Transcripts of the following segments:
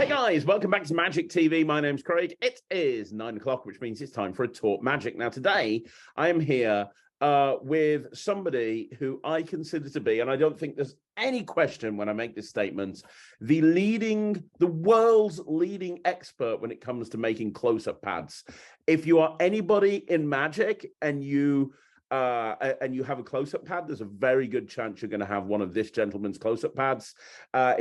Hey guys, welcome back to Magic TV. My name's Craig. It is 9 o'clock, which means it's time for a Talk Magic. Now today, I am here with somebody who I consider to be, and I don't think there's any question when I make this statement, the world's leading expert when it comes to making close-up pads. If you are anybody in Magic and you have a close-up pad, there's a very good chance you're going to have one of this gentleman's close-up pads.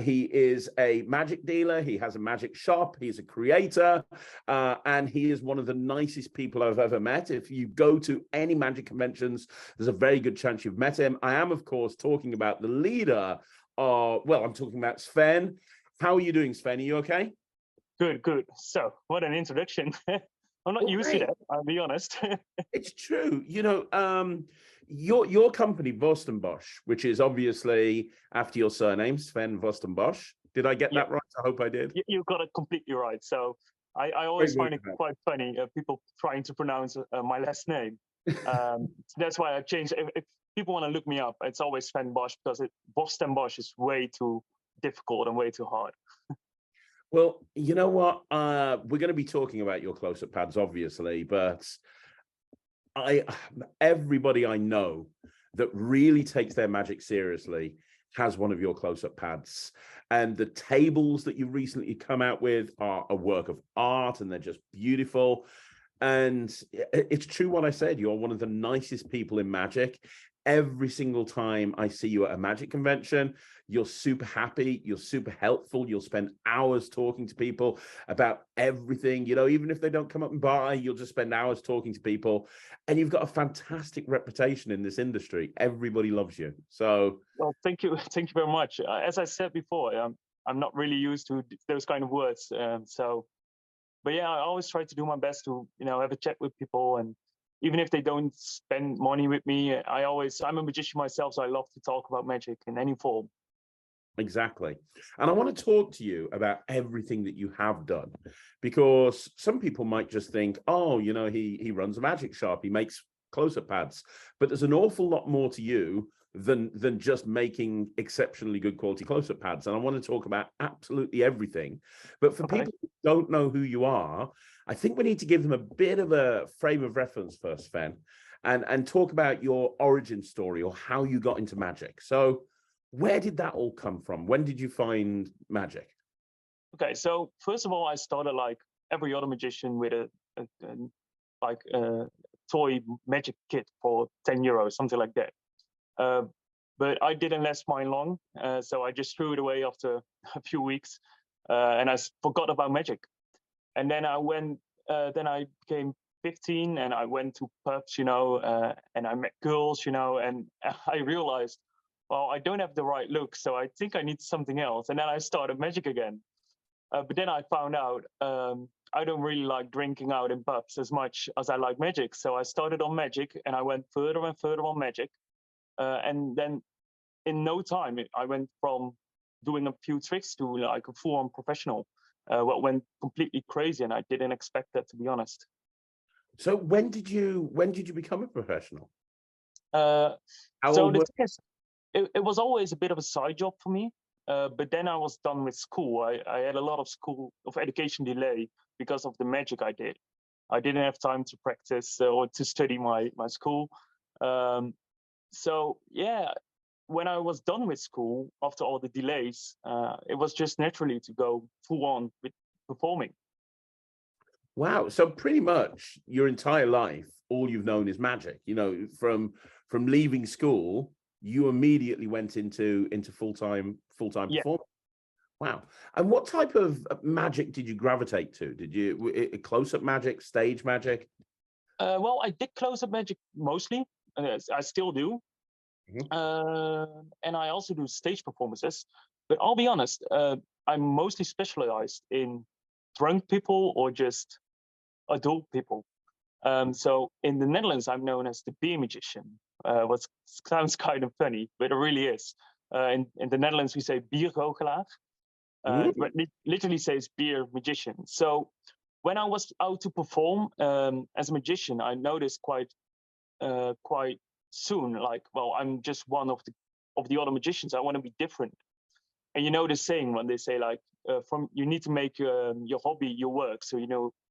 He is a Magic dealer. He has a Magic shop. He's a creator, and he is one of the nicest people I've ever met. If you go to any Magic conventions, there's a very good chance you've met him. I am, of course, talking about the leader of, well, I'm talking about Sven. How are you doing, Sven? Are you okay? Good, good. So, what an introduction. I'm not used to that, I'll be honest. It's true. You know, your company, Sven Bosch, which is obviously after your surname, Sven Bosch. Did I get that right? I hope I did. You got it completely right. So I always find it quite funny, people trying to pronounce my last name. That's why I changed. If people want to look me up, it's always Sven Bosch, because Sven Bosch is way too difficult and way too hard. Well, you know what? We're going to be talking about your close-up pads, obviously, but everybody I know that really takes their Magic seriously has one of your close-up pads. And the tables that you recently come out with are a work of art, and they're just beautiful. And it's true what I said. You're one of the nicest people in Magic. Every single time I see you at a Magic convention, you're super happy, you're super helpful, you'll spend hours talking to people about everything. You know, even if they don't come up and buy, you'll just spend hours talking to people. And you've got a fantastic reputation in this industry. Everybody loves you. So, well, thank you very much. As I said before, I'm not really used to those kind of words. But yeah, I always try to do my best to, have a chat with people, and even if they don't spend money with me, I'm a magician myself, so I love to talk about Magic in any form. Exactly. And I want to talk to you about everything that you have done, because some people might just think, oh, he runs a Magic shop, he makes close-up pads, but there's an awful lot more to you than just making exceptionally good quality close-up pads. And I want to talk about absolutely everything. But for people who don't know who you are, I think we need to give them a bit of a frame of reference first, Sven, and talk about your origin story or how you got into Magic. So where did that all come from? When did you find Magic? Okay, so first of all, I started like every other magician with a toy Magic kit for 10 euros, something like that. But I didn't last mine long, so I just threw it away after a few weeks, and I forgot about Magic. And then I became 15, and I went to pubs, and I met girls, and I realized, well, I don't have the right look, so I think I need something else. And then I started Magic again. But then I found out I don't really like drinking out in pubs as much as I like Magic. So I started on Magic, and I went further and further on Magic. And then in no time, I went from doing a few tricks to like a full-on professional. What went completely crazy, and I didn't expect that, to be honest. So when did you become a professional? So the thing is, it was always a bit of a side job for me. But then I was done with school. I had a lot of education delay because of the Magic I did. I didn't have time to practice or to study my school. So yeah, when I was done with school, after all the delays, it was just naturally to go full on with performing. Wow. So pretty much your entire life, all you've known is Magic. From leaving school, you immediately went into full-time performance. Wow. And what type of Magic did you gravitate to? Did you close-up Magic, stage Magic? Well, I did close-up Magic mostly. I still do. And I also do stage performances. But I'll be honest, I'm mostly specialized in drunk people or just adult people. So in the Netherlands, I'm known as the beer magician. What sounds kind of funny, but it really is. In the Netherlands, we say biergoochelaar. But literally says beer magician. So when I was out to perform as a magician, I noticed quite soon, like, well, I'm just one of the other magicians. I want to be different. And you know the saying when they say like, you need to make your hobby your work, so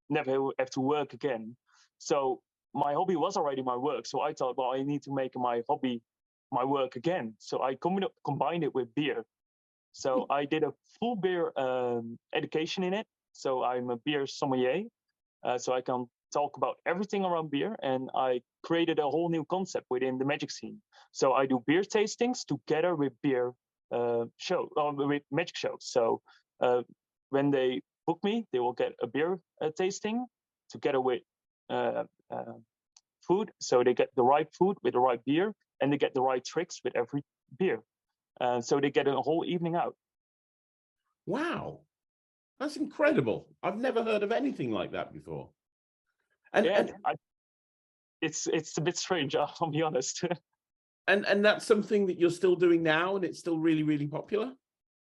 never have to work again. So my hobby was already my work, so I thought, well, I need to make my hobby my work again. So I combined it with beer. So I did a full beer education in it. So I'm a beer sommelier, so I can talk about everything around beer, and I created a whole new concept within the magic scene. So I do beer tastings together with beer with magic shows. So when they book me, they will get a beer tasting together with food. So they get the right food with the right beer, and they get the right tricks with every beer. So they get a whole evening out. Wow, that's incredible. I've never heard of anything like that before. And, yeah, it's a bit strange, I'll be honest. and that's something that you're still doing now, and it's still really, really popular?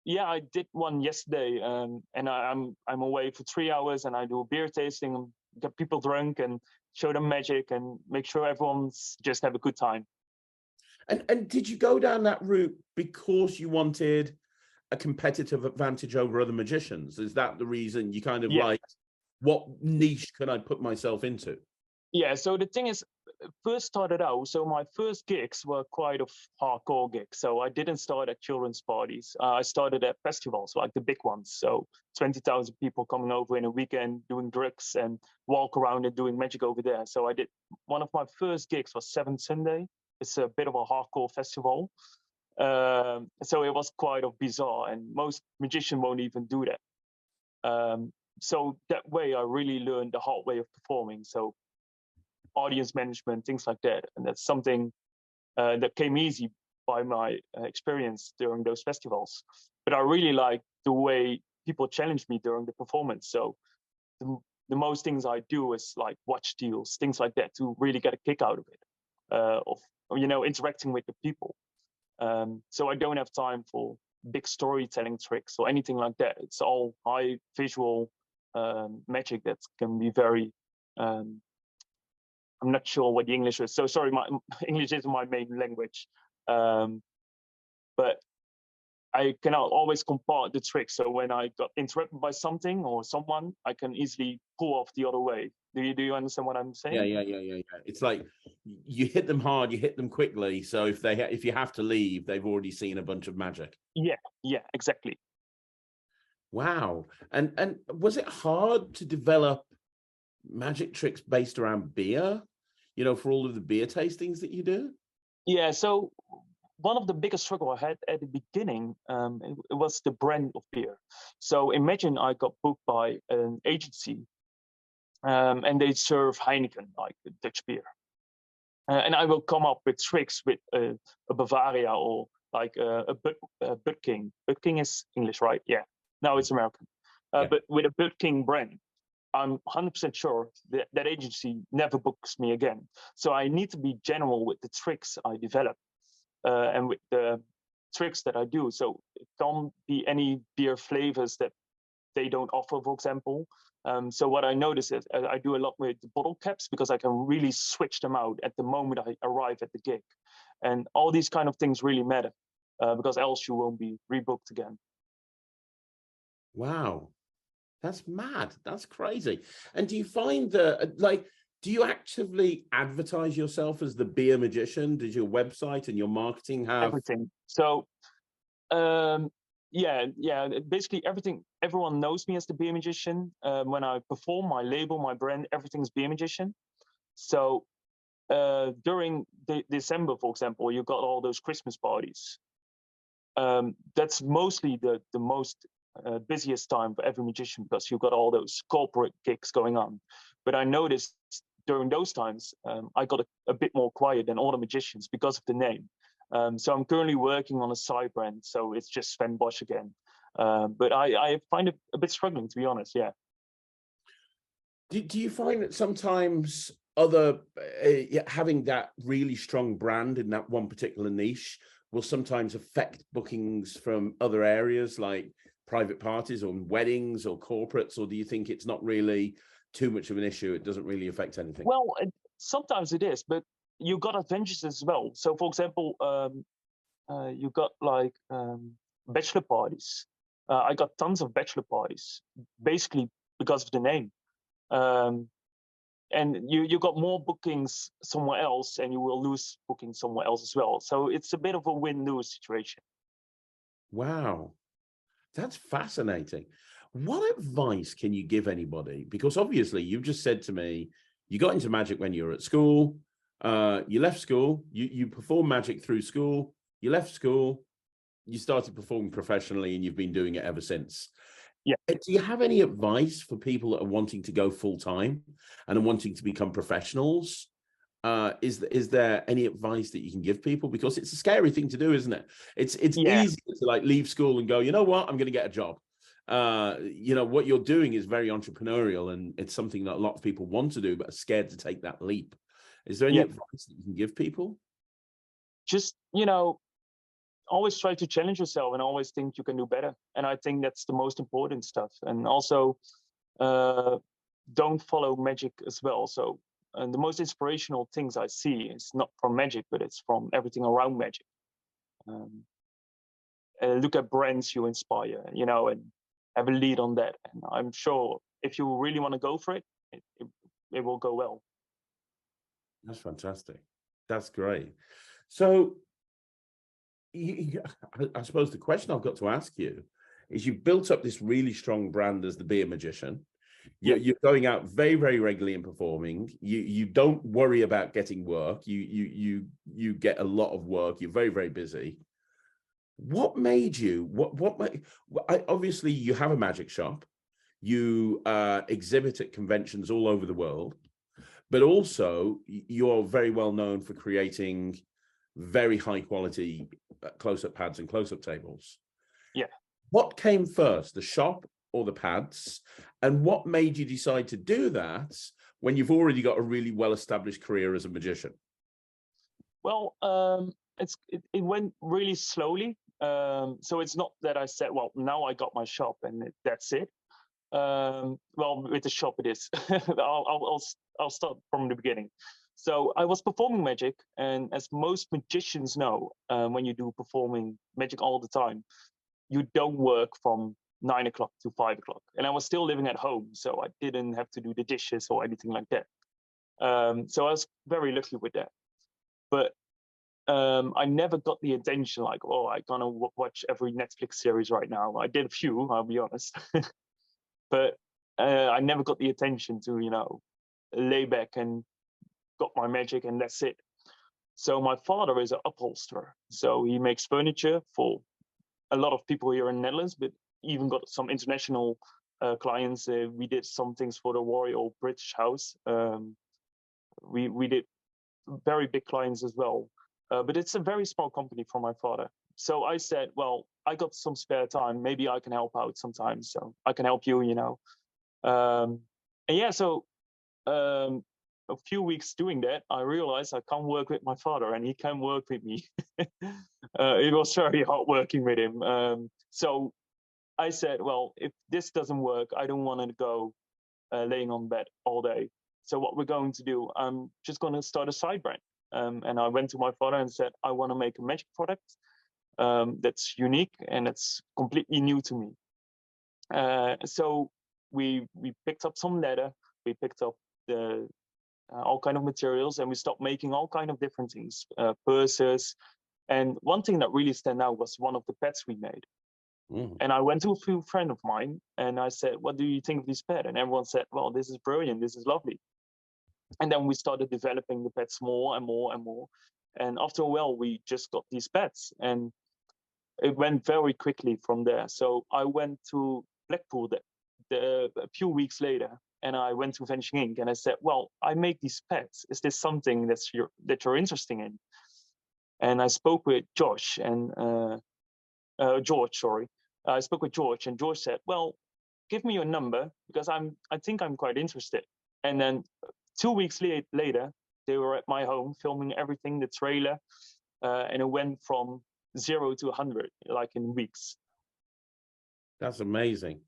Yeah, I did one yesterday, and I'm away for 3 hours, and I do a beer tasting and get people drunk and show them magic and make sure everyone's just have a good time. And did you go down that route because you wanted a competitive advantage over other magicians? Is that the reason you kind of like, what niche can I put myself into? Yeah, so the thing is, first started out, so my first gigs were quite a hardcore gigs. So I didn't start at children's parties. I started at festivals, like the big ones. So 20,000 people coming over in a weekend doing drugs and walk around and doing magic over there. So I did, one of my first gigs was Seventh Sunday. It's a bit of a hardcore festival. So it was quite bizarre, and most magicians won't even do that. So that way I really learned the hard way of performing. So audience management, things like that. And that's something that came easy by my experience during those festivals. But I really like the way people challenge me during the performance. So the most things I do is like watch deals, things like that, to really get a kick out of it, of interacting with the people. So I don't have time for big storytelling tricks or anything like that. It's all high visual magic that can be very I'm not sure what the English is. So sorry, my English isn't my main language. But I cannot always compart the trick. So when I got interrupted by something or someone, I can easily pull off the other way. Do you understand what I'm saying? Yeah. It's like you hit them hard, you hit them quickly. So if you have to leave, they've already seen a bunch of magic. Yeah, exactly. Wow. And was it hard to develop magic tricks based around beer, for all of the beer tastings that you do? Yeah, so one of the biggest struggle I had at the beginning, it was the brand of beer. So imagine I got booked by an agency, and they serve Heineken, like Dutch beer. And I will come up with tricks with a Bavaria or like a Bud King. Bud King is English, right? Yeah. No, it's American. But with a Bud King brand, I'm 100% sure that that agency never books me again. So I need to be general with the tricks I develop and with the tricks that I do. So it can't be any beer flavors that they don't offer, for example. So what I notice is I do a lot with the bottle caps, because I can really switch them out at the moment I arrive at the gig. And all these kind of things really matter, because else you won't be rebooked again. Wow. That's mad. That's crazy. And do you find that, do you actively advertise yourself as the beer magician? Does your website and your marketing have everything? So, yeah, basically everything. Everyone knows me as the beer magician. When I perform, my label, my brand, everything's beer magician. So, during December, for example, you got all those Christmas parties. That's mostly the most busiest time for every magician, because you've got all those corporate gigs going on. But I noticed during those times, I got a bit more quiet than all the magicians because of the name. So I'm currently working on a side brand, so it's just Sven Bosch again. But I find it a bit struggling, to be honest. Yeah. Do you find that sometimes having that really strong brand in that one particular niche will sometimes affect bookings from other areas, like private parties or weddings or corporates? Or do you think it's not really too much of an issue? It doesn't really affect anything? Well, sometimes it is, but you got advantages as well. So, for example, you got like bachelor parties. I got tons of bachelor parties, basically because of the name. And you got more bookings somewhere else, and you will lose bookings somewhere else as well. So it's a bit of a win-lose situation. Wow, that's fascinating. What advice can you give anybody? Because obviously you've just said to me, you got into magic when you were at school, you left school, you performed magic through school, you left school, you started performing professionally, and you've been doing it ever since. Yeah. Do you have any advice for people that are wanting to go full time and are wanting to become professionals? Is there any advice that you can give people? Because it's a scary thing to do, isn't it? It's easy to like leave school and go, you know what, I'm going to get a job. What you're doing is very entrepreneurial, and it's something that a lot of people want to do but are scared to take that leap. Is there any advice that you can give people? Just, always try to challenge yourself and always think you can do better. And I think that's the most important stuff. And also, don't follow magic as well. So, and the most inspirational things I see is not from magic, but it's from everything around magic. Look at brands you inspire, and have a lead on that. And I'm sure if you really want to go for it, it will go well. That's fantastic. That's great. So I suppose the question I've got to ask you is, you've built up this really strong brand as the beer magician. You're going out very, very regularly and performing. You don't worry about getting work. You get a lot of work. You're very, very busy. What made you, obviously you have a magic shop. You exhibit at conventions all over the world, but also you're very well known for creating very high quality close-up pads and close-up tables. Yeah. What came first, the shop or the pads? And what made you decide to do that when you've already got a really well-established career as a magician? Well, it went really slowly. So it's not that I said, well, now I got my shop and that's it. Well, with the shop it is. I'll start from the beginning. So I was performing magic, and as most magicians know, when you do performing magic all the time, you don't work from 9 o'clock to 5 o'clock. And I was still living at home, so I didn't have to do the dishes or anything like that. So I was very lucky with that. But I never got the attention like, oh, I'm gonna watch every Netflix series right now. I did a few, I'll be honest. But I never got the attention to, lay back and got my magic and that's it. So my father is an upholsterer. So he makes furniture for a lot of people here in the Netherlands, but even got some international clients. We did some things for the Royal British House. We did very big clients as well. But it's a very small company for my father. So I said, well, I got some spare time. Maybe I can help out sometimes. So I can help you, And yeah, so a few weeks doing that, I realized I can't work with my father and he can work with me. It was very hard working with him. So I said, well, if this doesn't work, I don't want to go laying on bed all day. So what we're going to do, I'm just going to start a side brand. And I went to my father and said, I want to make a magic product that's unique and it's completely new to me. So we picked up some leather, we picked up the all kind of materials, and we stopped making all kind of different things, purses. And one thing that really stand out was one of the pets we made. And I went to a few friends of mine and I said, what do you think of this pet? And everyone said, well, this is brilliant, this is lovely. And then we started developing the pets more and more and more. And after a while, we just got these pets, and it went very quickly from there. So I went to Blackpool a few weeks later, and I went to Vanishing Ink, and I said, well, I make these pets. Is this something that you're interested in? And I spoke with Josh and George, sorry. I spoke with George, and George said, well, give me your number because I think I'm quite interested. And then 2 weeks later, they were at my home filming everything, the trailer, and it went from 0 to 100, like in weeks. That's amazing.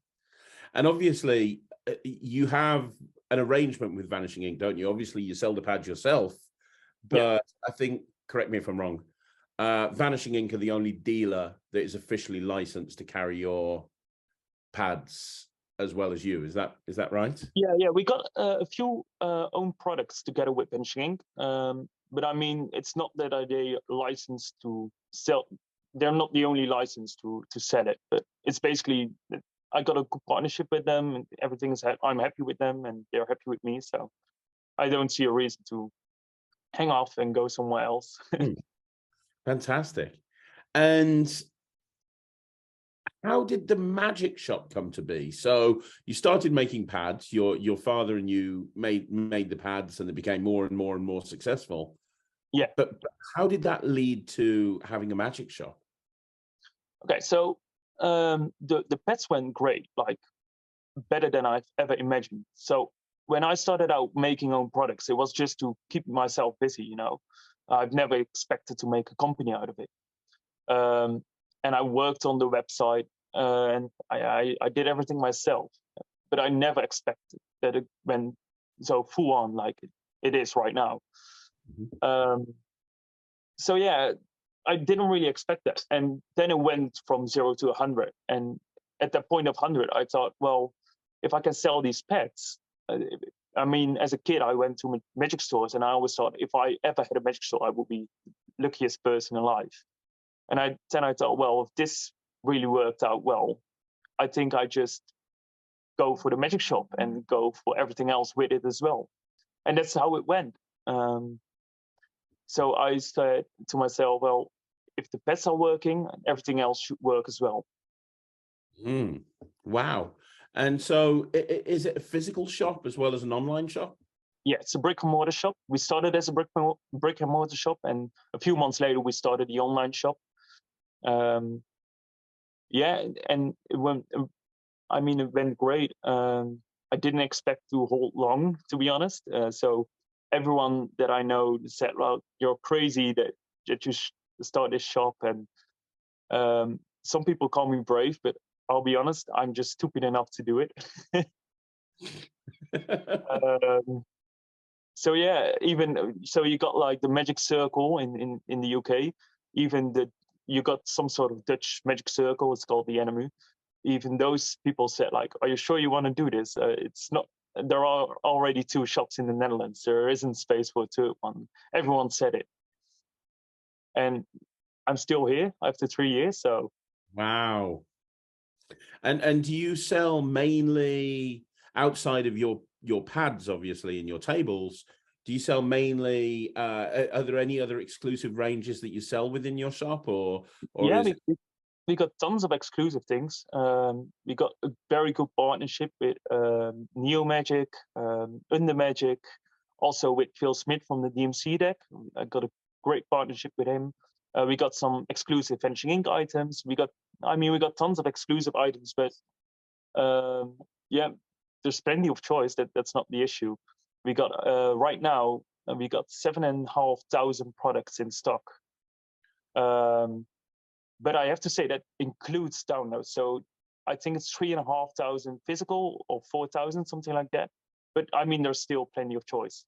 And obviously, you have an arrangement with Vanishing Ink, don't you? Obviously, you sell the pads yourself, but yeah. I think, correct me if I'm wrong, Vanishing Ink are the only dealer that is officially licensed to carry your pads as well as you. Is that right? Yeah. We got a few own products together with Vanishing Ink. But I mean, it's not that they licensed to sell. They're not the only license to sell it, but it's basically I got a good partnership with them, and everything's. I'm happy with them, and they're happy with me. So I don't see a reason to hang off and go somewhere else. Fantastic. And how did the magic shop come to be? So you started making pads. Your father and you made the pads, and they became more and more successful. Yeah. But how did that lead to having a magic shop? Okay, so the pets went great, like better than I've ever imagined. So when I started out making own products, it was just to keep myself busy. I've never expected to make a company out of it. And I worked on the website, and I did everything myself. But I never expected that it went so full on like it is right now. So yeah, I didn't really expect that. And then it went from 0 to 100. And at that point of 100, I thought, well, if I can sell these pets, I mean, as a kid, I went to magic stores, and I always thought if I ever had a magic store, I would be the luckiest person alive. And then I thought, well, if this really worked out well, I think I just go for the magic shop and go for everything else with it as well. And that's how it went. So I said to myself, well, if the pets are working, everything else should work as well. Wow. And so is it a physical shop as well as an online shop? Yeah, it's a brick and mortar shop. We started as a brick and mortar shop, and a few months later, we started the online shop. Yeah, and it went great. I didn't expect to hold long, to be honest. So everyone that I know said, well, you're crazy that you start this shop. And some people call me brave, but I'll be honest, I'm just stupid enough to do it. So yeah, so you got like the Magic Circle in the UK. You got some sort of Dutch Magic Circle. It's called the Enemy. Even those people said, like, are you sure you want to do this? It's not. There are already 2 shops in the Netherlands. There isn't space for a 3rd one. Everyone said it, and I'm still here after 3 years. So wow. And do you sell mainly outside of your pads, obviously, and your tables? Do you sell mainly? Are there any other exclusive ranges that you sell within your shop, or yeah, is it... we got tons of exclusive things. We got a very good partnership with Neo Magic, Under Magic, also with Phil Smith from the DMC deck. I got a great partnership with him. We got some exclusive Vanishing Ink items. We got tons of exclusive items, but yeah, there's plenty of choice. That's not the issue. We got right now we got 7,500 products in stock. But I have to say that includes downloads. So I think it's 3,500 physical or 4,000, something like that. But I mean, there's still plenty of choice.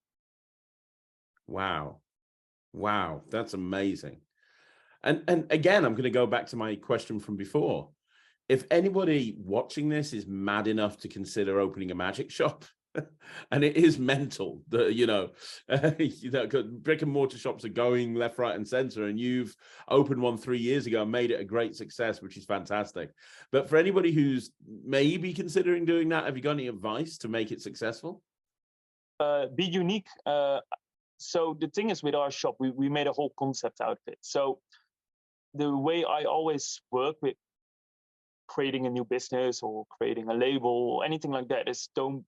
Wow, that's amazing. And again, I'm going to go back to my question from before. If anybody watching this is mad enough to consider opening a magic shop, and it is mental that brick and mortar shops are going left, right, and center, and you've opened one 3 years ago and made it a great success, which is fantastic. But for anybody who's maybe considering doing that, have you got any advice to make it successful? Be unique. So the thing is, with our shop, we made a whole concept out of it. So the way I always work with creating a new business or creating a label or anything like that is don't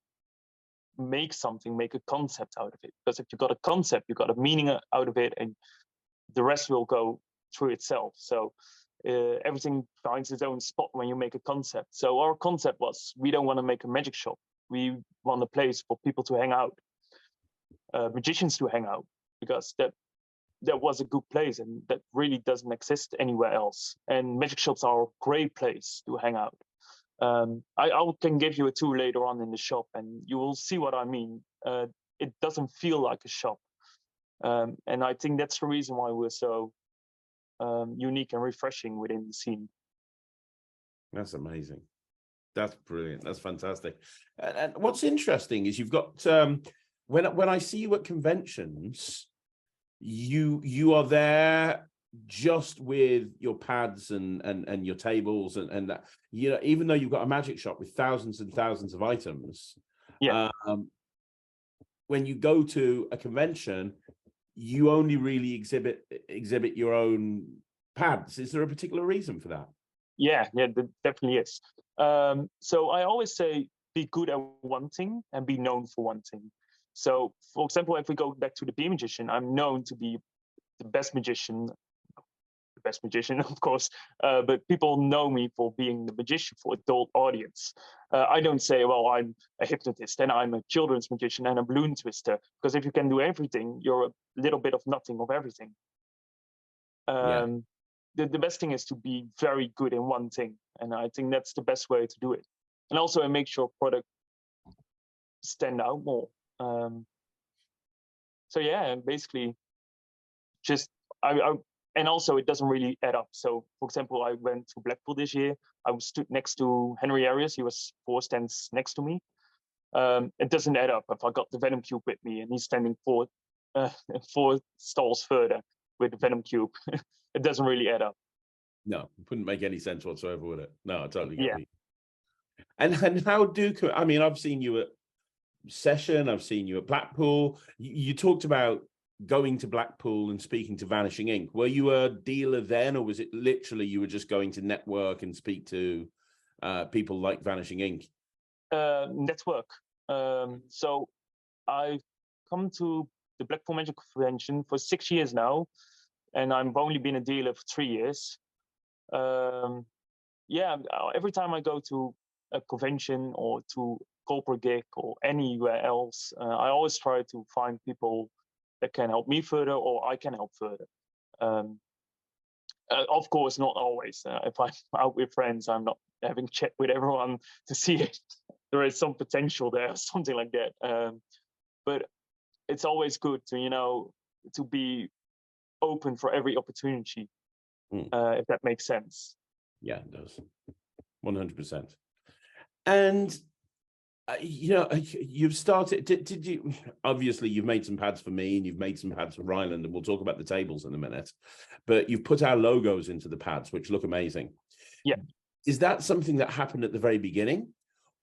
make a concept out of it. Because if you got a concept, you got a meaning out of it, and the rest will go through itself. So everything finds its own spot when you make a concept. So our concept was, we don't want to make a magic shop. We want a place for people to hang out, magicians to hang out, because that was a good place, and that really doesn't exist anywhere else. And magic shops are a great place to hang out. I can give you a tour later on in the shop, and you will see what I mean. It doesn't feel like a shop, and I think that's the reason why we're so unique and refreshing within the scene. That's amazing. That's brilliant. That's fantastic. And what's interesting is you've got when I see you at conventions, you are there just with your pads and your tables and that, you know, even though you've got a magic shop with thousands and thousands of items, when you go to a convention, you only really exhibit your own pads. Is there a particular reason for that? Yeah, there definitely is. So I always say, be good at one thing and be known for one thing. So, for example, if we go back to the Bee Magician, I'm known to be the best magician, of course, but people know me for being the magician for adult audience. I don't say, well, I'm a hypnotist and I'm a children's magician and a balloon twister, because if you can do everything, you're a little bit of nothing of everything. The best thing is to be very good in one thing, and I think that's the best way to do it. And also, it makes your product stand out more. So yeah, basically, just and also it doesn't really add up. So, for example, I went to Blackpool this year. I was stood next to Henry Arias. He was 4 stands next to me. It doesn't add up. If I got the Venom Cube with me and he's standing 4 stalls further with the Venom Cube, it doesn't really add up. No, it wouldn't make any sense whatsoever, would it? No, I totally get it. And how I mean, I've seen you at Session, I've seen you at Blackpool. You talked about going to Blackpool and speaking to Vanishing Ink. Were you a dealer then, or was it literally you were just going to network and speak to people like Vanishing Ink? Network. So I've come to the Blackpool Magic Convention for 6 years now, and I've only been a dealer for 3 years. Every time I go to a convention or to corporate gig or anywhere else, I always try to find people that can help me further or I can help further. Of course, not always. If I'm out with friends, I'm not having chat with everyone to see if there is some potential there, something like that. But it's always good to, to be open for every opportunity, if that makes sense. Yeah, it does. 100%. And you've started. Did you? Obviously, you've made some pads for me, and you've made some pads for Ryland, and we'll talk about the tables in a minute. But you've put our logos into the pads, which look amazing. Yeah. Is that something that happened at the very beginning,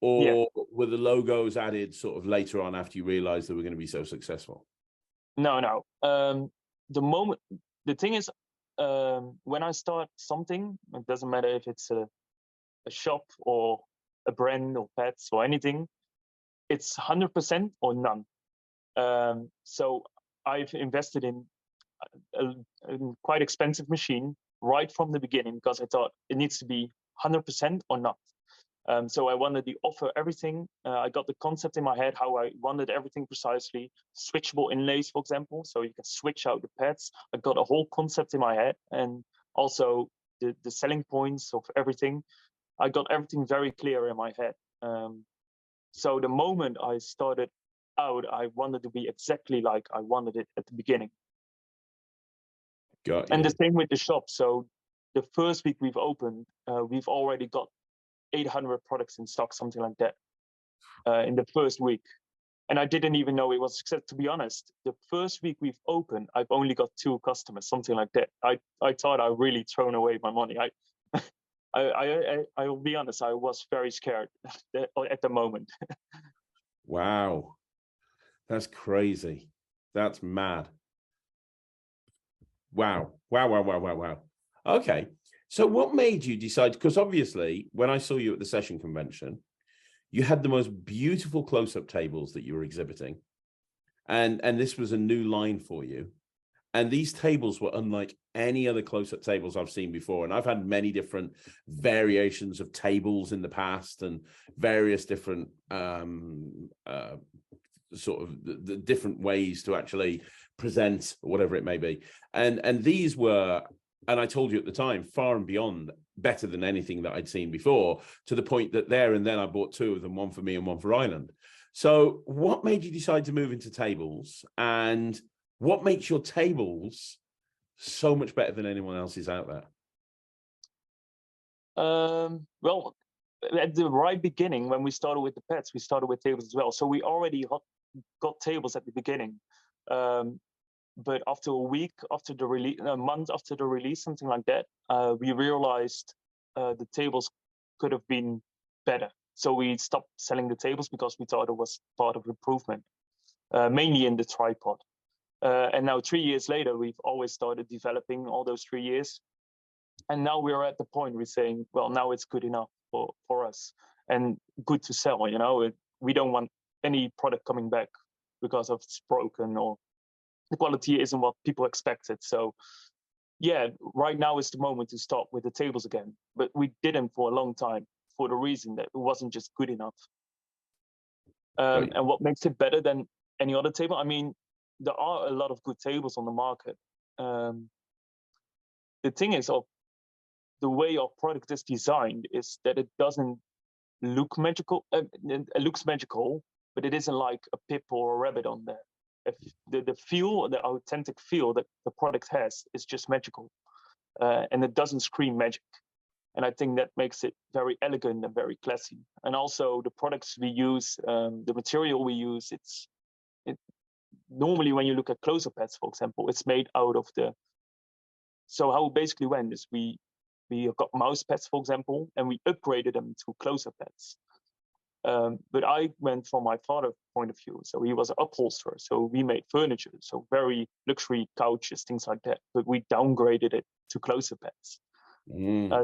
or were the logos added sort of later on after you realized they were going to be so successful? No. The thing is, when I start something, it doesn't matter if it's a shop or a brand or pets or anything, it's 100% or none. So I've invested in a quite expensive machine right from the beginning because I thought it needs to be 100% or not. So I wanted to offer everything. I got the concept in my head how I wanted everything precisely. Switchable inlays, for example, so you can switch out the pads. I got a whole concept in my head, and also the selling points of everything. I got everything very clear in my head. So the moment I started out, I wanted to be exactly like I wanted it at the beginning. Got you. And the same with the shop. So the first week we've opened, we've already got 800 products in stock, something like that, in the first week. And I didn't even know it was a success, to be honest. The first week we've opened, I've only got 2 customers, something like that. I thought I really thrown away my money. I will be honest, I was very scared at the moment. Wow. That's crazy. That's mad. Wow. Okay. So what made you decide? Because obviously, when I saw you at the Session convention, you had the most beautiful close-up tables that you were exhibiting. And this was a new line for you. And these tables were unlike any other close-up tables I've seen before. And I've had many different variations of tables in the past and various different sort of the different ways to actually present whatever it may be. And these were, and I told you at the time, far and beyond better than anything that I'd seen before, to the point that there and then I bought 2 of them, one for me and one for Ryland. So what made you decide to move into tables, and what makes your tables so much better than anyone else's out there? Well, at the right beginning, when we started with the pets, we started with tables as well. So we already got tables at the beginning. But after a week after the release, a month after the release, something like that, we realized the tables could have been better. So we stopped selling the tables because we thought it was part of improvement, mainly in the tripod. And now 3 years later, we've always started developing all those 3 years. And now we're at the point we're saying, well, now it's good enough for us and good to sell. We don't want any product coming back because of it's broken or the quality isn't what people expected. So yeah, right now is the moment to start with the tables again. But we didn't for a long time for the reason that it wasn't just good enough. And what makes it better than any other table? I mean, there are a lot of good tables on the market. The thing is, the way our product is designed is that it doesn't look magical. It looks magical, but it isn't like a pip or a rabbit on there. If the feel, the authentic feel that the product has is just magical, and it doesn't scream magic. And I think that makes it very elegant and very classy. And also the products we use, the material we use, normally when you look at closer pads, for example, it's made out of so how it basically went is we got mouse pads, for example, and we upgraded them to closer pads. But I went from my father's point of view. So he was an upholsterer. So we made furniture, so very luxury couches, things like that. But we downgraded it to closer pads.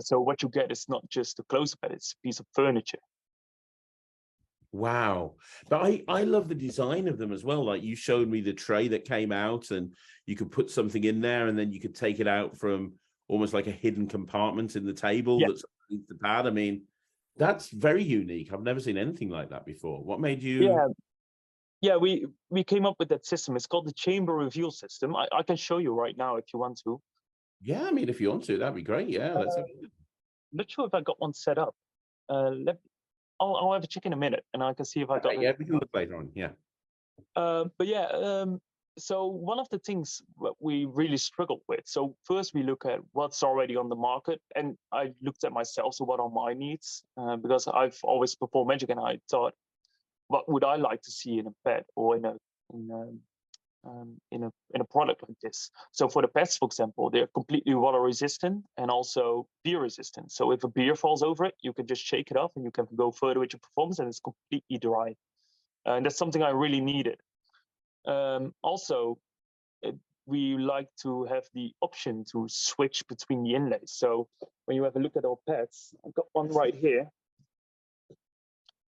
So what you get is not just a closer pad, it's a piece of furniture. Wow. But I love the design of them as well. Like you showed me the tray that came out and you could put something in there and then you could take it out from almost like a hidden compartment in the table that's underneath the pad. I mean, that's very unique. I've never seen anything like that before. What made you? Yeah, we came up with that system. It's called the chamber reveal system. I can show you right now if you want to. Yeah, I mean, if you want to, that'd be great. Yeah, let's have I'm not sure if I got one set up. I'll have a check in a minute and I can see if I got it. Yeah, we can look later on. Yeah. But yeah, so one of the things that we really struggled with. So first we look at what's already on the market, and I looked at myself. So what are my needs? Because I've always performed magic, and I thought, what would I like to see in a pet or in a product like this? So for the pets, for example, they're completely water resistant and also beer resistant. So if a beer falls over it, you can just shake it off and you can go further with your performance, and it's completely dry. And that's something I really needed. Also, we like to have the option to switch between the inlays. So when you have a look at our pads, I've got one right here.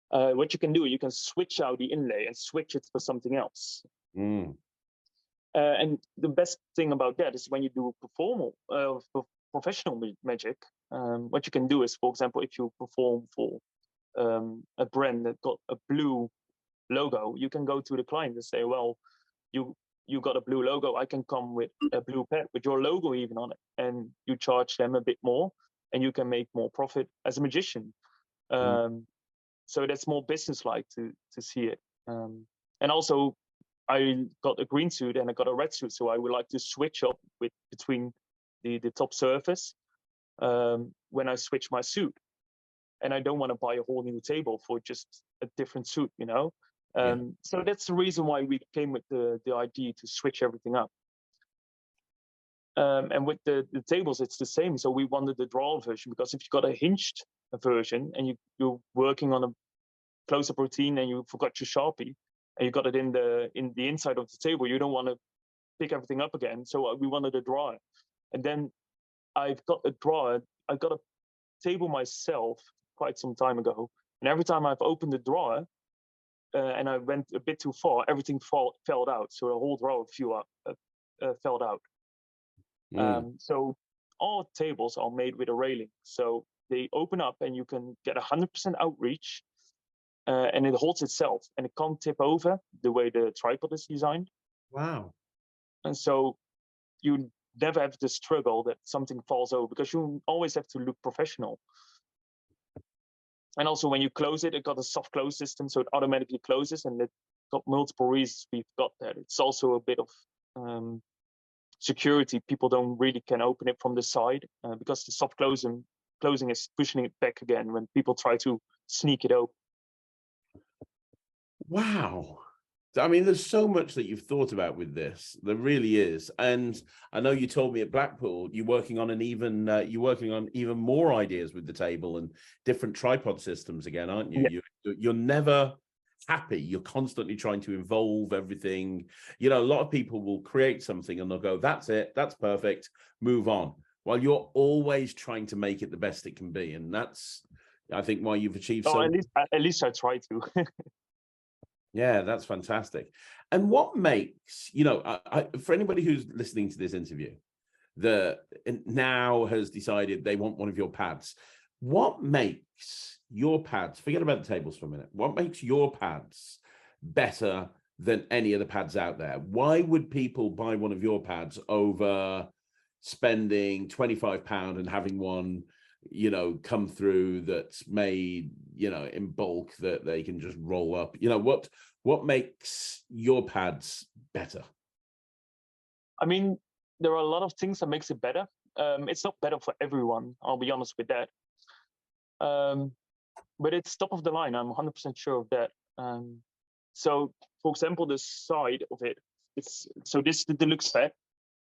What you can do, you can switch out the inlay and switch it for something else. And the best thing about that is when you do professional magic, what you can do is, for example, if you perform for a brand that got a blue logo, you can go to the client and say, well, you got a blue logo, I can come with a blue pet with your logo even on it, and you charge them a bit more and you can make more profit as a magician. So that's more business-like to see it. And also I got a green suit and I got a red suit, so I would like to switch up between the top surface when I switch my suit. And I don't want to buy a whole new table for just a different suit, So that's the reason why we came with the idea to switch everything up. And with the tables, it's the same. So we wanted the drawer version, because if you got a hinged version and you're working on a close-up routine and you forgot your Sharpie and you got it in the inside of the table, you don't want to pick everything up again. So we wanted a drawer. And then I've got a drawer. I got a table myself quite some time ago. And every time I've opened the drawer and I went a bit too far, everything fell out. So the whole drawer fell out. So all tables are made with a railing. So they open up and you can get 100% outreach, and it holds itself and it can't tip over the way the tripod is designed. Wow. And so you never have to struggle that something falls over, because you always have to look professional. And also when you close it, it got a soft close system, so it automatically closes, and it got multiple reasons we've got that. It's also a bit of security, people don't really can open it from the side because the soft closing is pushing it back again when people try to sneak it open. Wow. I mean, there's so much that you've thought about with this. There really is. And I know you told me at Blackpool you're working on even more ideas with the table and different tripod systems again, aren't you? Yeah. You're never happy. You're constantly trying to evolve everything. You know, a lot of people will create something and they'll go, that's it, that's perfect, move on. While you're always trying to make it the best it can be. And that's, I think, why you've achieved so much. At least I try to. Yeah, that's fantastic. And what makes, you know, for anybody who's listening to this interview that now has decided they want one of your pads, what makes your pads, forget about the tables for a minute, what makes your pads better than any of the pads out there? Why would people buy one of your pads over spending £25 and having one, you know, come through that's made, you know, in bulk that they can just roll up? You know, what makes your pads better? I mean, there are a lot of things that makes it better. It's not better for everyone, I'll be honest with that. But it's top of the line, I'm 100% sure of that. So, for example, the side of it, this is the deluxe pad.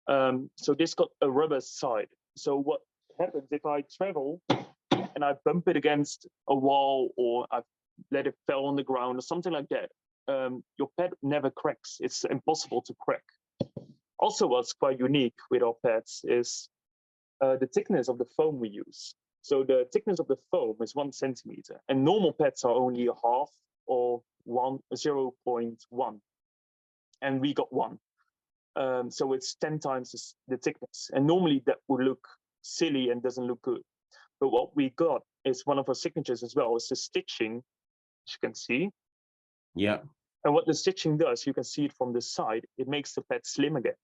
So this got a rubber side. So what happens if I travel and I bump it against a wall or I let it fall on the ground or something like that, your pad never cracks. It's impossible to crack. Also, what's quite unique with our pads is the thickness of the foam we use. So the thickness of the foam is 1 centimeter, and normal pads are only a half or 0.1, and we got 1. So it's 10 times the thickness, and normally that would look silly and doesn't look good. But what we got is one of our signatures as well. It's the stitching, as you can see. Yeah. And what the stitching does, you can see it from the side, it makes the pad slim again.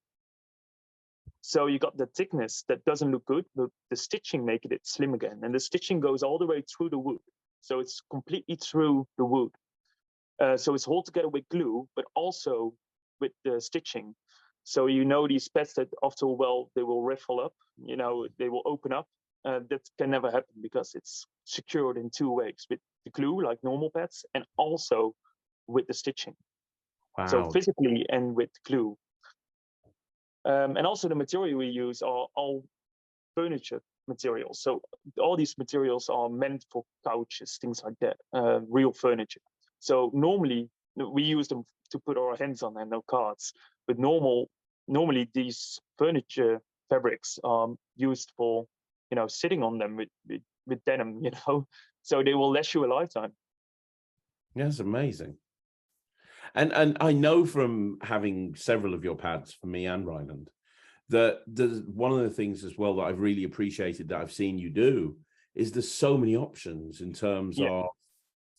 So you got the thickness that doesn't look good, but the stitching makes it slim again. And the stitching goes all the way through the wood. So it's completely through the wood. So it's held together with glue, but also with the stitching. So you know these pads that after a while, they will riffle up, you know, they will open up. That can never happen because it's secured in 2 ways, with the glue like normal pads and also with the stitching. Wow. So physically and with glue. And also the material we use are all furniture materials. So all these materials are meant for couches, things like that, real furniture. So normally we use them to put our hands on and no cards. But normally these furniture fabrics are used for, you know, sitting on them with denim, you know, so they will last you a lifetime. Yeah, that's amazing. And I know from having several of your pads for me and Ryland that there's one of the things as well that I've really appreciated that I've seen you do is there's so many options in terms of,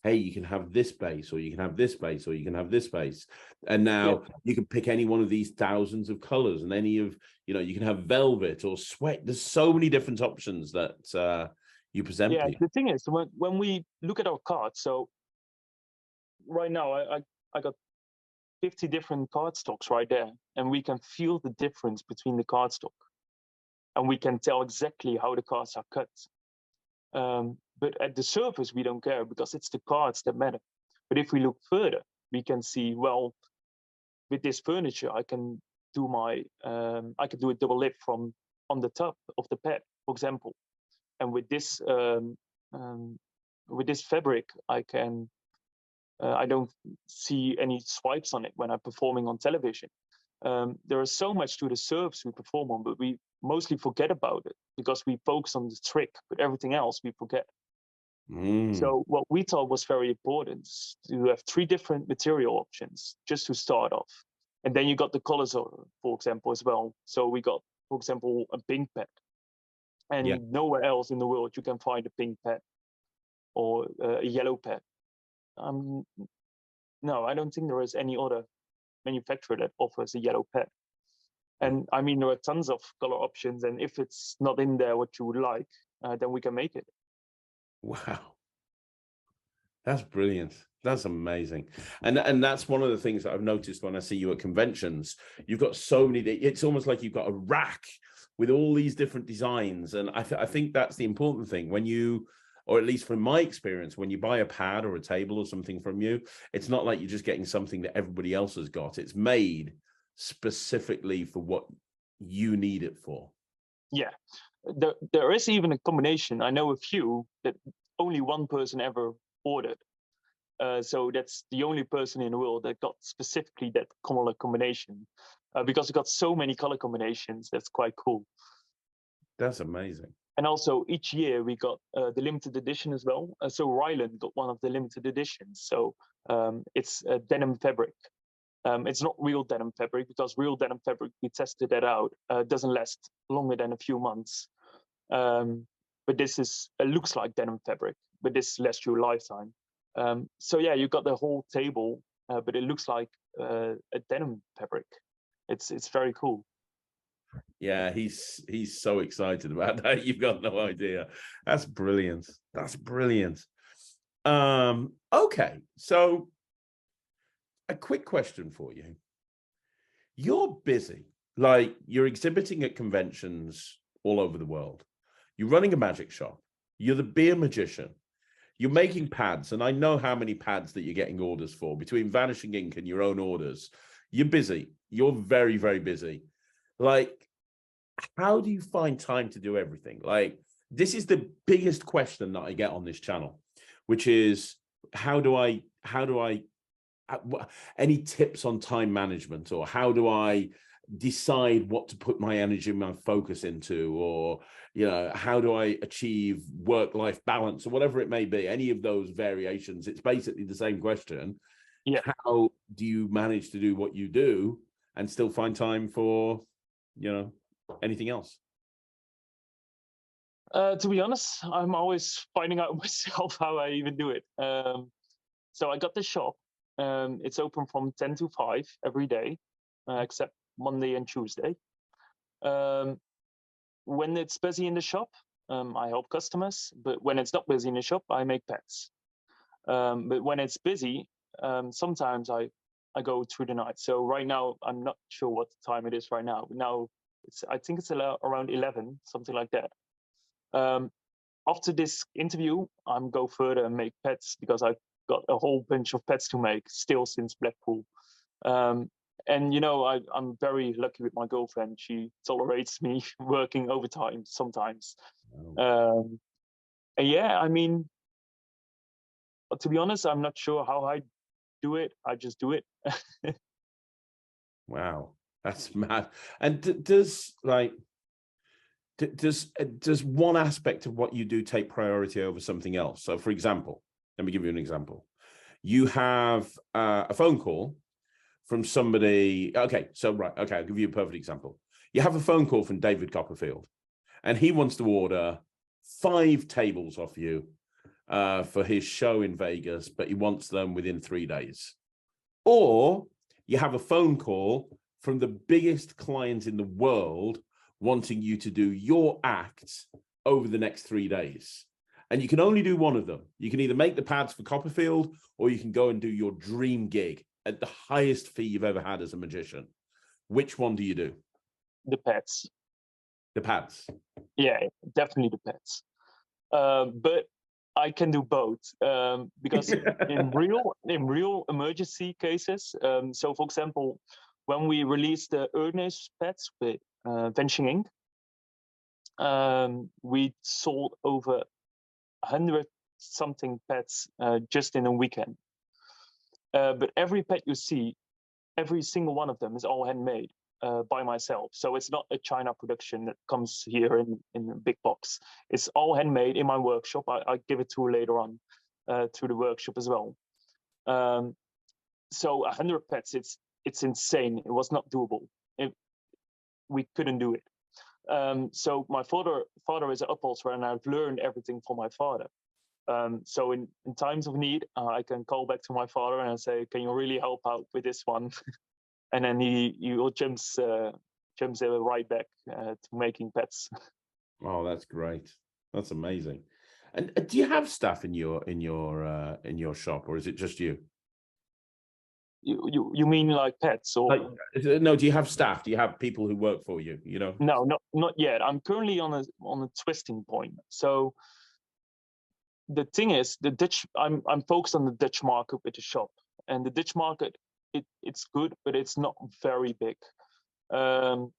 hey, you can have this base, or you can have this base, or you can have this base. And now you can pick any one of these thousands of colors and any of, you know, you can have velvet or sweat. There's so many different options that you present. Yeah, the thing is, when we look at our cards, so right now I got 50 different cardstocks right there, and we can feel the difference between the cardstock, and we can tell exactly how the cards are cut. But at the surface, we don't care because it's the cards that matter. But if we look further, we can see, well, with this furniture, I can do a double lift from on the top of the pad, for example. And with this fabric, I don't see any swipes on it when I'm performing on television. There is so much to the serves we perform on, but we mostly forget about it because we focus on the trick, but everything else we forget. So what we thought was very important is to have 3 different material options just to start off. And then you got the colors, for example, as well. So we got, for example, a pink pad. And nowhere else in the world you can find a pink pad or a yellow pad. No, I don't think there is any other manufacturer that offers a yellow pad. And I mean, there are tons of color options, and if it's not in there what you would like, then we can make it. Wow. That's brilliant. That's amazing. And that's one of the things that I've noticed when I see you at conventions. You've got so many, it's almost like you've got a rack with all these different designs. And I think that's the important thing when you, or at least from my experience, when you buy a pad or a table or something from you, it's not like you're just getting something that everybody else has got. It's made specifically for what you need it for. Yeah, there is even a combination. I know a few that only one person ever ordered. So that's the only person in the world that got specifically that color combination, because it got so many color combinations. That's quite cool. That's amazing. And also each year we got the limited edition as well. So Ryland got one of the limited editions. So it's denim fabric. It's not real denim fabric, because real denim fabric, we tested that out, doesn't last longer than a few months. But this is looks like denim fabric, but this lasts you a lifetime. So yeah, you got the whole table, but it looks like a denim fabric. It's very cool. Yeah, he's so excited about that. You've got no idea. That's brilliant. That's brilliant. Okay, so a quick question for you. You're busy, like you're exhibiting at conventions all over the world. You're running a magic shop. You're the beer magician. You're making pads, and I know how many pads that you're getting orders for between Vanishing Ink and your own orders. You're busy. You're very, very busy. Like, how do you find time to do everything? Like, this is the biggest question that I get on this channel, which is how do I any tips on time management, or how do I decide what to put my energy and my focus into, or how do I achieve work-life balance, or whatever it may be, any of those variations? It's basically the same question. Yeah. How do you manage to do what you do and still find time for anything else? To be honest, I'm always finding out myself how I even do it. So I got the shop. It's open from 10 to 5 every day, except Monday and Tuesday. When it's busy in the shop, I help customers. But when it's not busy in the shop, I make pets. But when it's busy, sometimes I go through the night. So right now, I'm not sure what time it is right now. But now I think it's around 11, something like that. After this interview, I'm go further and make pets, because I've got a whole bunch of pets to make still since Blackpool. And I'm very lucky with my girlfriend. She tolerates me working overtime sometimes. And yeah, I mean, to be honest, I'm not sure how I do it. I just do it. Wow, that's mad. And does one aspect of what you do take priority over something else? So, for example, let me give you an example. You have a phone call from somebody. Okay, I'll give you a perfect example. You have a phone call from David Copperfield, and he wants to order 5 tables off you for his show in Vegas, but he wants them within 3 days. Or you have a phone call from the biggest client in the world wanting you to do your act over the next 3 days. And you can only do one of them. You can either make the pads for Copperfield, or you can go and do your dream gig at the highest fee you've ever had as a magician. Which one do you do? The pets. The pads. Yeah, definitely the pets. But I can do both, because in real emergency cases. So, for example, when we released the Ernest pets with Vanishing Ink, we sold over 100 something pets just in a weekend. But every pet you see, every single one of them is all handmade by myself. So it's not a China production that comes here in a big box. It's all handmade in my workshop. I give it to later on through the workshop as well. So 100 pets, it's insane. It was not doable. We couldn't do it. So my father is an upholsterer, and I've learned everything from my father. So in times of need, I can call back to my father and say, "Can you really help out with this one?" And then he jumps right back to making pets. Oh, that's great. That's amazing. And do you have staff in your shop, or is it just you? You mean like pets or? Like, no, do you have staff? Do you have people who work for you? You know? No, not yet. I'm currently on a twisting point. So the thing is, the Dutch. I'm focused on the Dutch market with the shop, and the Dutch market it's good, but it's not very big. Um,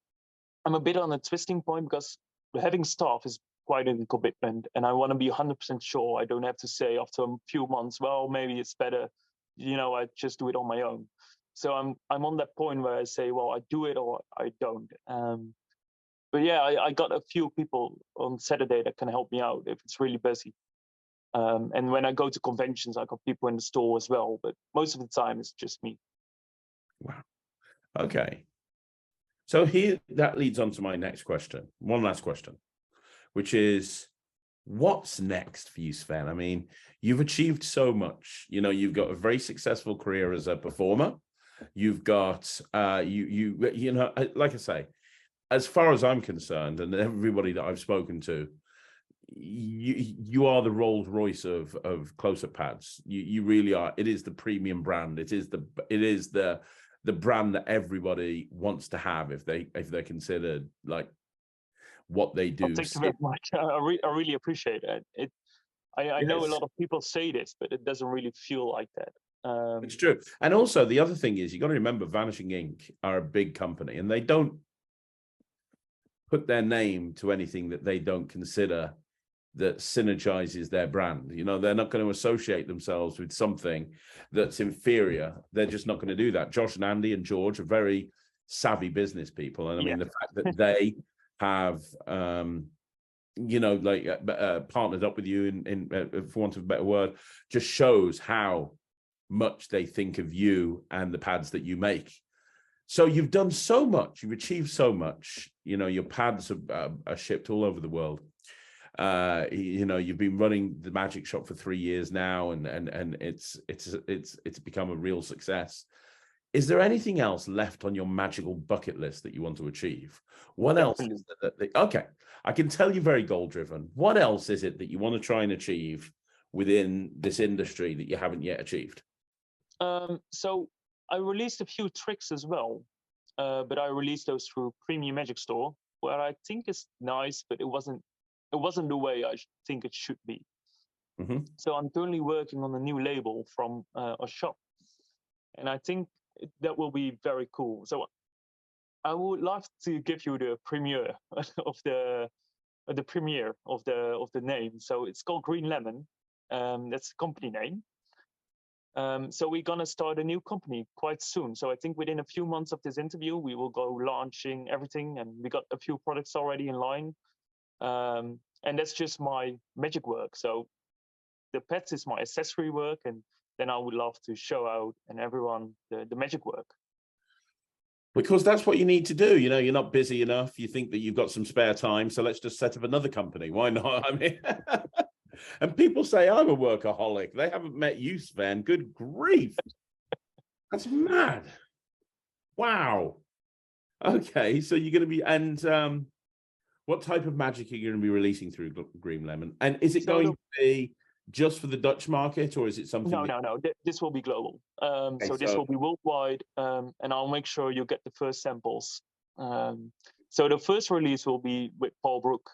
I'm a bit on a twisting point because having staff is quite a commitment, and I want to be 100% sure. I don't have to say after a few months, well, maybe it's better, I just do it on my own. So I'm on that point where I say, well, I do it or I don't. But yeah, I got a few people on Saturday that can help me out if it's really busy. And when I go to conventions, I got people in the store as well. But most of the time, it's just me. Wow. Okay. So here, that leads on to my next question. One last question, which is, what's next for you, Sven? I mean, you've achieved so much. You've got a very successful career as a performer. You've got, like I say, as far as I'm concerned, and everybody that I've spoken to, you are the Rolls Royce of close-up pads. You really are. It is the premium brand. It is the brand that everybody wants to have if they're considered like what they do. Well, thank you very much. I really appreciate it. I know a lot of people say this, but it doesn't really feel like that. It's true. And also the other thing is, you got to remember, Vanishing Ink are a big company, and they don't put their name to anything that they don't consider that synergizes their brand. They're not going to associate themselves with something that's inferior. They're just not going to do that. Josh and Andy and George are very savvy business people. And I mean, the fact that they have, partnered up with you in for want of a better word, just shows how much they think of you and the pads that you make. So you've done so much, you've achieved so much. Your pads are shipped all over the world. You've been running the magic shop for 3 years now, and it's become a real success. Is there anything else left on your magical bucket list that you want to achieve? What else is that? Okay, I can tell you're very goal driven. What else is it that you want to try and achieve within this industry that you haven't yet achieved? So I released a few tricks as well, but I released those through Premium Magic Store, where I think is nice, but it wasn't the way I think it should be. Mm-hmm. So I'm currently working on a new label from a shop, and I think that will be very cool. So I would love to give you the premiere of the premiere of the name. So it's called Green Lemon. That's the company name. So we're gonna start a new company quite soon. So I think within a few months of this interview, we will go launching everything, and we got a few products already in line. And that's just my magic work. So the pets is my accessory work, and then I would love to show out and everyone the magic work. Because that's what you need to do. You're not busy enough. You think that you've got some spare time, so let's just set up another company. Why not? I mean, and people say I'm a workaholic. They haven't met you, Sven. Good grief. That's mad. Wow. Okay, so you're going to be, and what type of magic are you going to be releasing through Green Lemon? And is it going to be just for the Dutch market, or is it something? No. This will be global. So this will be worldwide, and I'll make sure you get the first samples. So the first release will be with Paul Brook,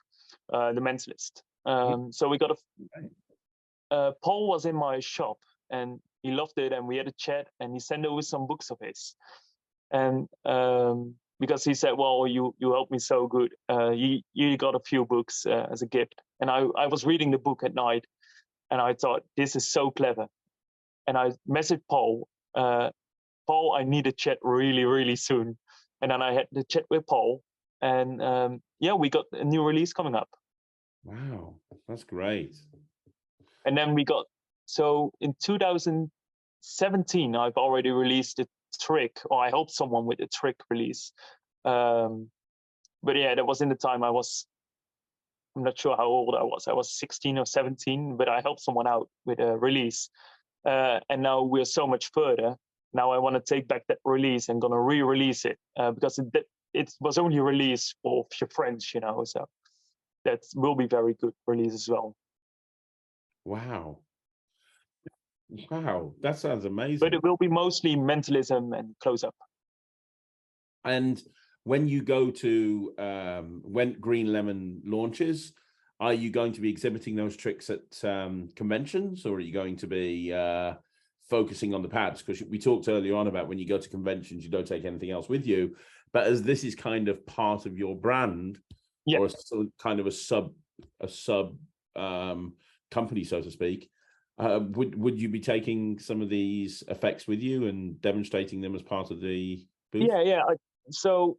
the men's list. So we got Paul was in my shop, and he loved it, and we had a chat, and he sent over some books of his, and because he said, well, you helped me so good, you got a few books as a gift. And I was reading the book at night, and I thought, this is so clever. And I messaged Paul, Paul, I need a chat really, really soon. And then I had the chat with Paul, and we got a new release coming up. Wow, that's great. And then so in 2017, I've already released a trick, or I helped someone with a trick release. But yeah, that was in the time I'm not sure how old I was. I was 16 or 17, but I helped someone out with a release. And now we're so much further. Now I want to take back that release and gonna re-release it because it was only released for your friends, so that will be very good release as well. Wow. Wow, that sounds amazing. But it will be mostly mentalism and close-up. And when you go to when Green Lemon launches, are you going to be exhibiting those tricks at conventions, or are you going to be focusing on the pads? Because we talked earlier on about when you go to conventions, you don't take anything else with you. But as this is kind of part of your brand, Yeah. or kind of a sub company, so to speak, would you be taking some of these effects with you and demonstrating them as part of the booth? Yeah. So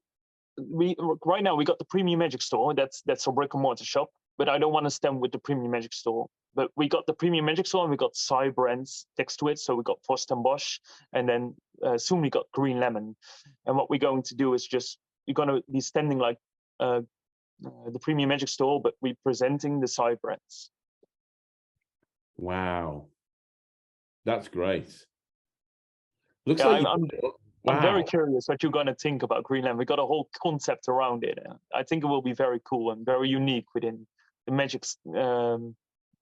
right now we got the Premium Magic Store. That's a brick and mortar shop. But I don't want to stand with the Premium Magic Store. But we got the Premium Magic Store and we got side brands next to it. So we got Sven Bosch, and then soon we got Green Lemon. And what we're going to do is you're going to be standing like the Premium Magic Store, but we're presenting the side brands. Wow, that's great. Looks Yeah, like I'm very curious what you're going to think about Green Lemon. We got a whole concept around it. I think it will be very cool and very unique within the magic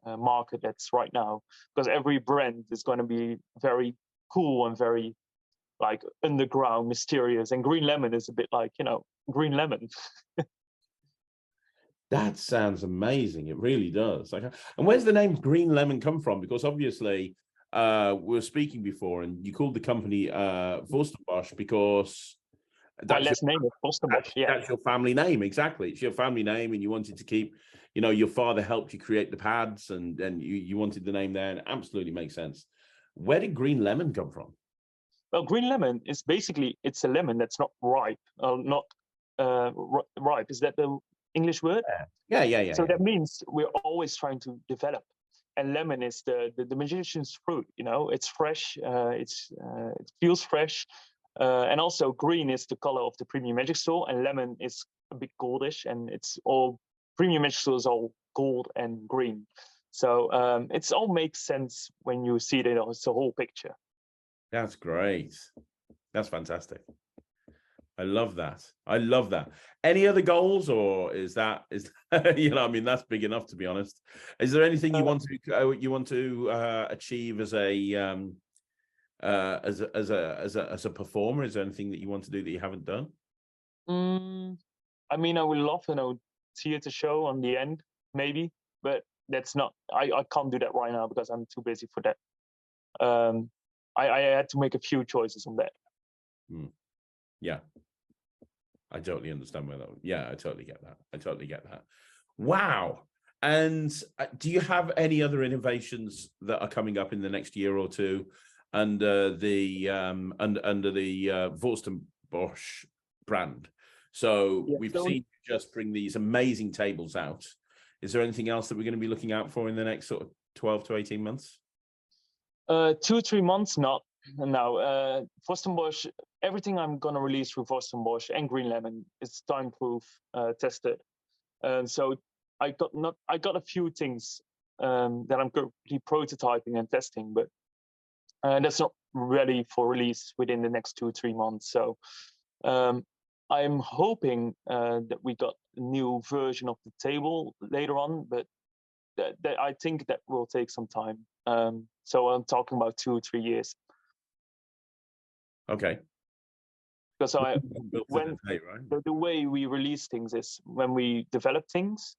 market that's right now, because every brand is going to be very cool and very like underground, mysterious. And Green Lemon is a bit like, Green Lemon. That sounds amazing. It really does. And where's the name Green Lemon come from? Because obviously, we were speaking before, and you called the company Bosch because my last name is Bosch. Yeah, that's your family name. Exactly, it's your family name, and you wanted to keep. Your father helped you create the pads, and you wanted the name there, and it absolutely makes sense. Where did Green Lemon come from? Well, Green Lemon is basically it's a lemon that's not ripe, not ripe. Is that the English word? Yeah. So that means we're always trying to develop. And lemon is the magician's fruit. It's fresh. It feels fresh, and also green is the color of the Premium Magic Store, and lemon is a bit goldish, and it's all Premium Magic Store is all gold and green. So it's all makes sense when you see it. It's a whole picture. That's great. That's fantastic. I love that. Any other goals, or is that's big enough, to be honest. Is there anything you want to achieve as a performer? Is there anything that you want to do that you haven't done? I would love theater show on the end, maybe, but that's not. I can't do that right now because I'm too busy for that. I had to make a few choices on that. Yeah. I totally understand where that. Yeah, I totally get that. Wow. And do you have any other innovations that are coming up in the next year or two under the Bosch brand? So we've seen you just bring these amazing tables out. Is there anything else that we're going to be looking out for in the next sort of 12 to 18 months? 2-3 months, not. No, Sven Bosch, everything I'm going to release with Sven Bosch and Green Lemon is time-proof, tested. So I got a few things that I'm currently prototyping and testing, but that's not ready for release within the next 2-3 months. So I'm hoping that we got a new version of the table later on, but that I think that will take some time. So I'm talking about 2 or 3 years. Okay. Because the way we release things is when we develop things,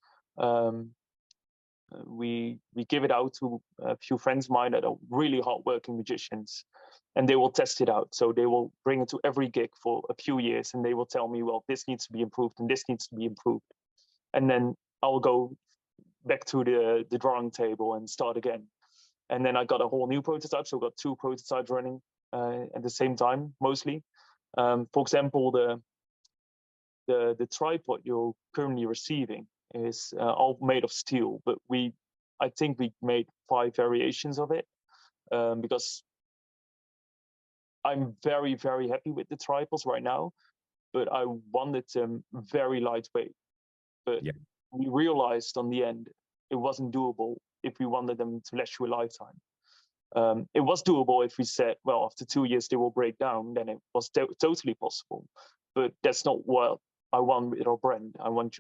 we give it out to a few friends of mine that are really hardworking magicians, and they will test it out. So they will bring it to every gig for a few years, and they will tell me, well, this needs to be improved and this needs to be improved. And then I'll go back to the drawing table and start again. And then I got a whole new prototype. So I got 2 prototypes running at the same time, mostly. For example, the tripod you're currently receiving is all made of steel, but I think we made 5 variations of it because I'm very, very happy with the tripods right now, but I wanted them very lightweight. But we realized on the end it wasn't doable if we wanted them to last you a lifetime. It was doable if we said, well, after 2 years they will break down, then it was totally possible. But that's not what I want with our brand. I want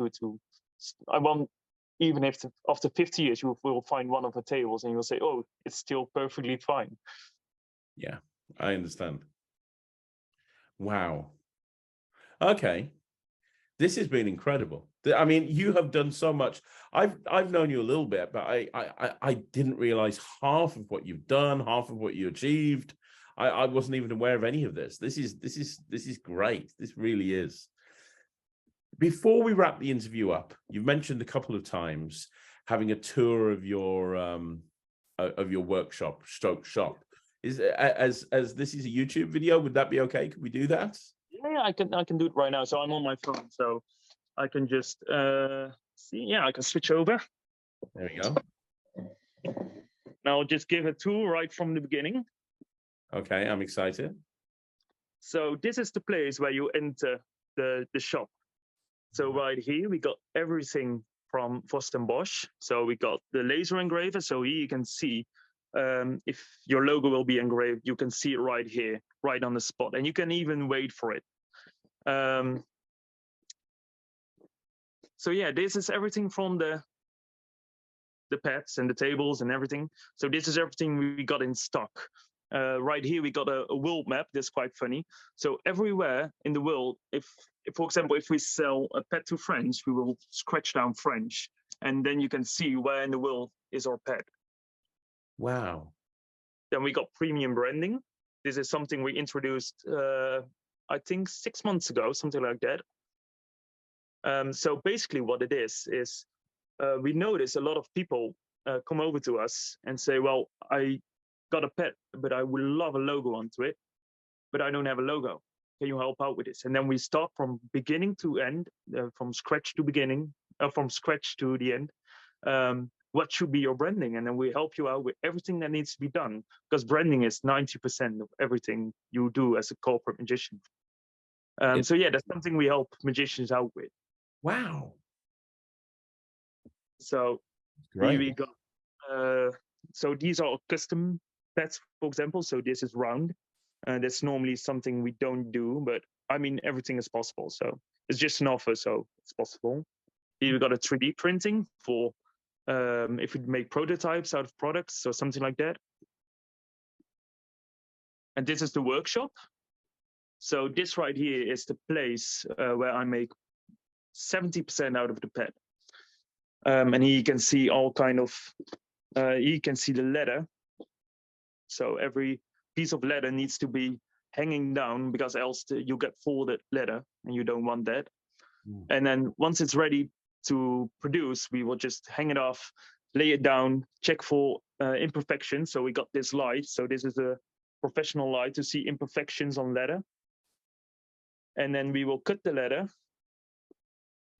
even if after 50 years you will find one of the tables and you'll say, oh, it's still perfectly fine. Yeah, I understand. Wow. Okay. This has been incredible. I mean, you have done so much. I've known you a little bit, but I didn't realize half of what you've done, half of what you achieved. I wasn't even aware of any of this. This is great. This really is. Before we wrap the interview up, you've mentioned a couple of times having a tour of your workshop, stroke shop. Is as this is a YouTube video, would that be okay? Could we do that? Yeah, I can do it right now. So I'm on my phone, so I can just see. Yeah, I can switch over. There we go. Now I'll just give a tour right from the beginning. Okay, I'm excited. So this is the place where you enter the shop. So right here we got everything from Sven Bosch. So we got the laser engraver. So here you can see if your logo will be engraved, you can see it right here, right on the spot, and you can even wait for it. So yeah, this is everything from the pads and the tables and everything. So this is everything we got in stock. Right here we got a world map. That's quite funny. So everywhere in the world, if for example, if we sell a pet to French, we will scratch down French, and then you can see where in the world is our pet. Wow. Then we got premium branding. This is something we introduced, I think 6 months ago, something like that. So basically what it is we notice a lot of people come over to us and say, well, I got a pet, but I would love a logo onto it, but I don't have a logo. Can you help out with this? And then we start from beginning to end, from scratch to beginning, from scratch to the end. What should be your branding? And then we help you out with everything that needs to be done, because branding is 90% of everything you do as a corporate magician. So yeah, that's something we help magicians out with. Wow. So Great. here we go. So these are custom pets, for example. So this is round. That's normally something we don't do, but I mean, everything is possible. So it's just an offer, so it's possible. Here we got a 3D printing for if we make prototypes out of products or something like that. And this is the workshop. So this right here is the place where I make 70% out of the pet. And here you can see all kind of, you can see the leather. So every piece of leather needs to be hanging down, because else you get folded leather and you don't want that. And then once it's ready to produce, we will just hang it off, lay it down, check for imperfections. So we got this light. So this is a professional light to see imperfections on leather. And then we will cut the leather,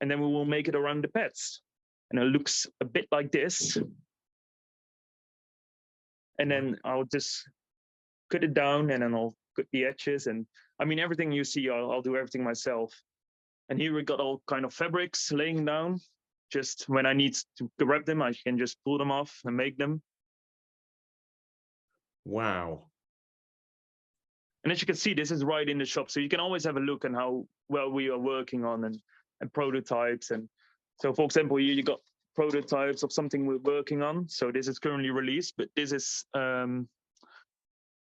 and then we will make it around the pets. And it looks a bit like this. And then I'll just cut it down, and then I'll cut the edges. And I mean, everything you see, I'll do everything myself. And here we got all kind of fabrics laying down. Just when I need to grab them, I can just pull them off and make them. Wow. And as you can see, this is right in the shop. So you can always have a look on how well we are working on and prototypes. And so, for example, here you got prototypes of something we're working on. So this is currently released, but this is for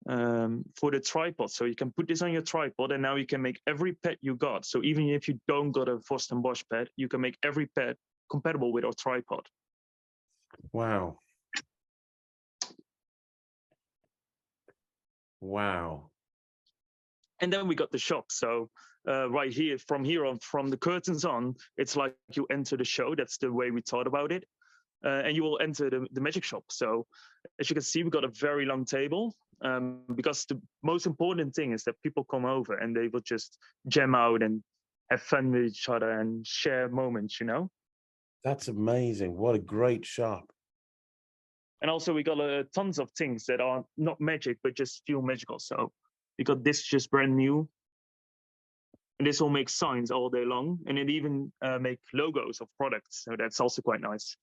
the tripod. So you can put this on your tripod, and now you can make every pet you got. So even if you don't got a Sven Bosch pet, you can make every pet compatible with our tripod. Wow. Wow. And then we got the shop. So right here, from here on, from the curtains on, it's like you enter the show. That's the way we thought about it. And you will enter the magic shop. So as you can see, we got a very long table, because the most important thing is that people come over and they will just jam out and have fun with each other and share moments, you know? That's amazing. What a great shop. And also we got tons of things that are not magic, but just feel magical. So we got this just brand new. And this will make signs all day long. And it even make logos of products. So that's also quite nice.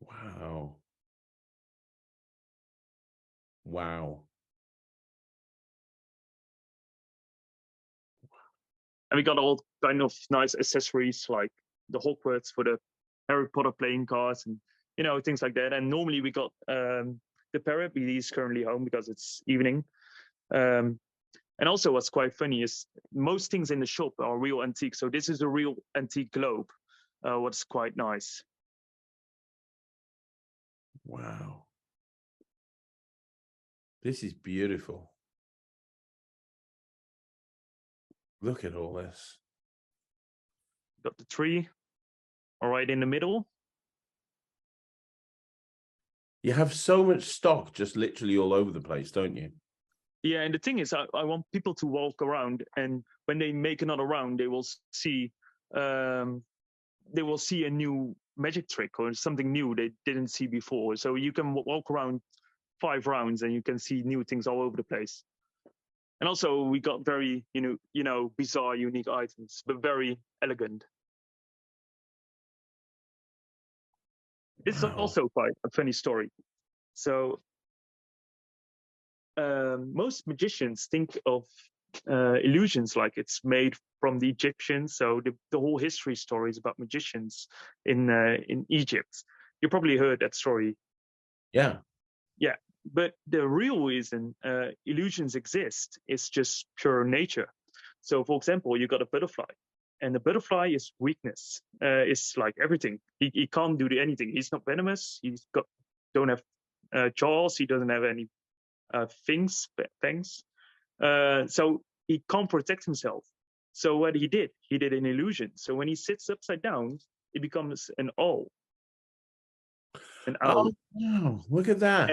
Wow. Wow. And we got all kind of nice accessories like the Hogwarts for the Harry Potter playing cards and things like that. And normally we got the parrot, but he's currently home because it's evening. And also what's quite funny is most things in the shop are real antique. So this is a real antique globe, what's quite nice. Wow. This is beautiful. Look at all this. Got the tree all right in the middle. You have so much stock just literally all over the place, don't you? Yeah, and the thing is, I want people to walk around, and when they make another round, they will see a new magic trick or something new they didn't see before. So you can walk around 5 rounds and you can see new things all over the place. And also we got very bizarre, unique items, but very elegant. This is also quite a funny story. So most magicians think of illusions like it's made from the Egyptians. So the whole history story is about magicians in Egypt. You probably heard that story. Yeah. Yeah, but the real reason illusions exist is just pure nature. So, for example, you got a butterfly, and the butterfly is weakness. It's like everything. He can't do anything. He's not venomous. Don't have jaws. He doesn't have any fangs. So he can't protect himself. So what he did an illusion. So when he sits upside down, it becomes an owl. An owl. Oh, wow. Look at that.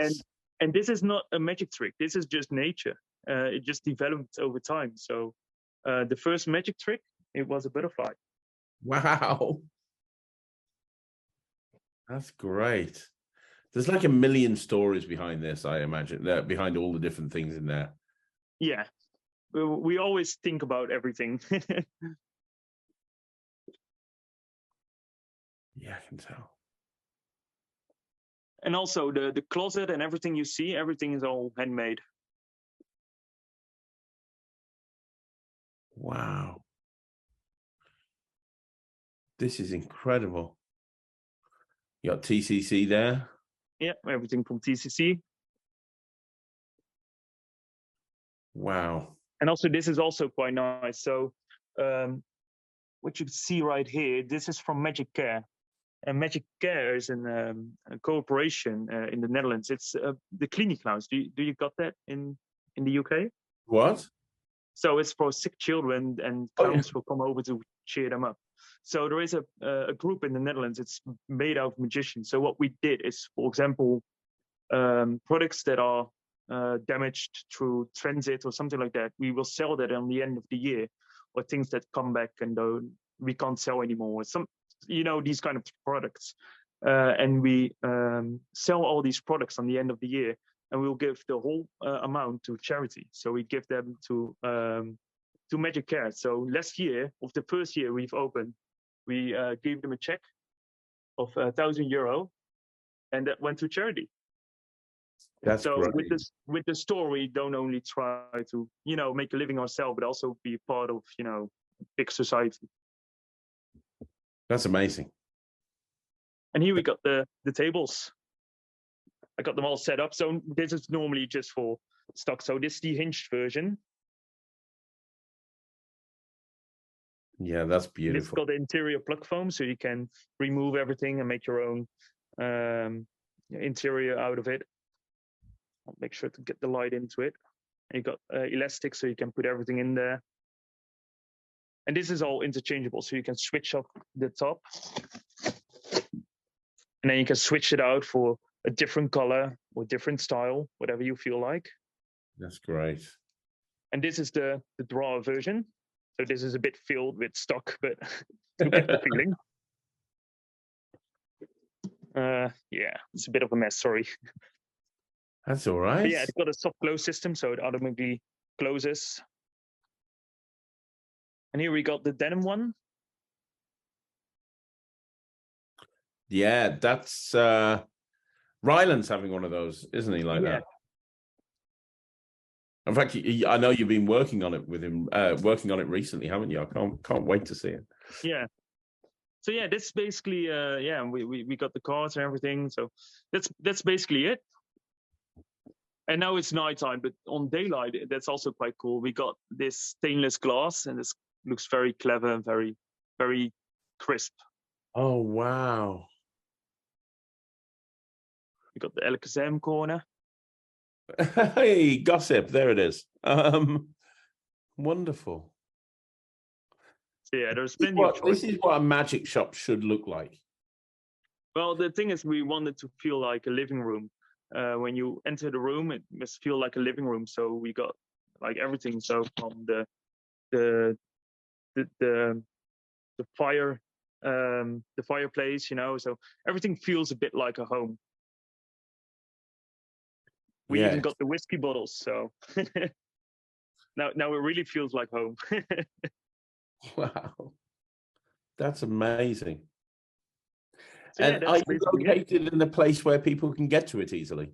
And this is not a magic trick. This is just nature. It just developed over time. So the first magic trick, it was a butterfly. Wow. That's great. There's like a million stories behind this, I imagine, behind all the different things in there. Yeah. We always think about everything. Yeah, I can tell. And also the closet and everything you see, everything is all handmade. Wow. This is incredible. You got TCC there? Yeah, everything from TCC. Wow. And also this is also quite nice. So what you see right here, this is from Magic Care. And Magic Care is a cooperation in the Netherlands. It's the clinic house. Do you got that in the UK? What? So it's for sick children, and clowns will come over to cheer them up. So there is a group in the Netherlands. It's made out of magicians. So what we did is, for example, products that are damaged through transit or something like that, we will sell that on the end of the year, or things that come back and we can't sell anymore. These kind of products. And we sell all these products on the end of the year, and we'll give the whole amount to charity. So we give them to Magic Care. So last year, of the first year we've opened, we gave them a check of €1,000, and that went to charity. That's so great. with the store, we don't only try to make a living ourselves, but also be part of big society. That's amazing. And here we got the tables. I got them all set up. So this is normally just for stock. So this is the hinged version. Yeah, that's beautiful. It's got the interior plug foam, so you can remove everything and make your own interior out of it. I'll make sure to get the light into it. And you got elastic, so you can put everything in there. And this is all interchangeable, so you can switch up the top. And then you can switch it out for a different color or different style, whatever you feel like. That's great. And this is the drawer version. So this is a bit filled with stock, but you get the feeling. Yeah, it's a bit of a mess, sorry. That's all right. But yeah, it's got a soft close system, so it automatically closes. And here we got the denim one. Yeah, that's Ryland's having one of those, isn't he? Like that. In fact, I know you've been working on it with him, working on it recently, haven't you? I can't wait to see it. Yeah. So yeah, that's basically yeah, we got the cards and everything. So that's basically it. And now it's nighttime, but on daylight, that's also quite cool. We got this stainless glass, and this looks very clever and very, very crisp. Oh, wow. We got the LKSM corner. Hey, gossip. There it is. Wonderful. So yeah, there's plenty of choice. This is what a magic shop should look like. Well, the thing is, we wanted to feel like a living room. When you enter the room, it must feel like a living room. So we got like everything. So from the fire, the fireplace, you know. So everything feels a bit like a home. We even got the whiskey bottles. So now it really feels like home. Wow, that's amazing. So, and are you located in a place where people can get to it easily?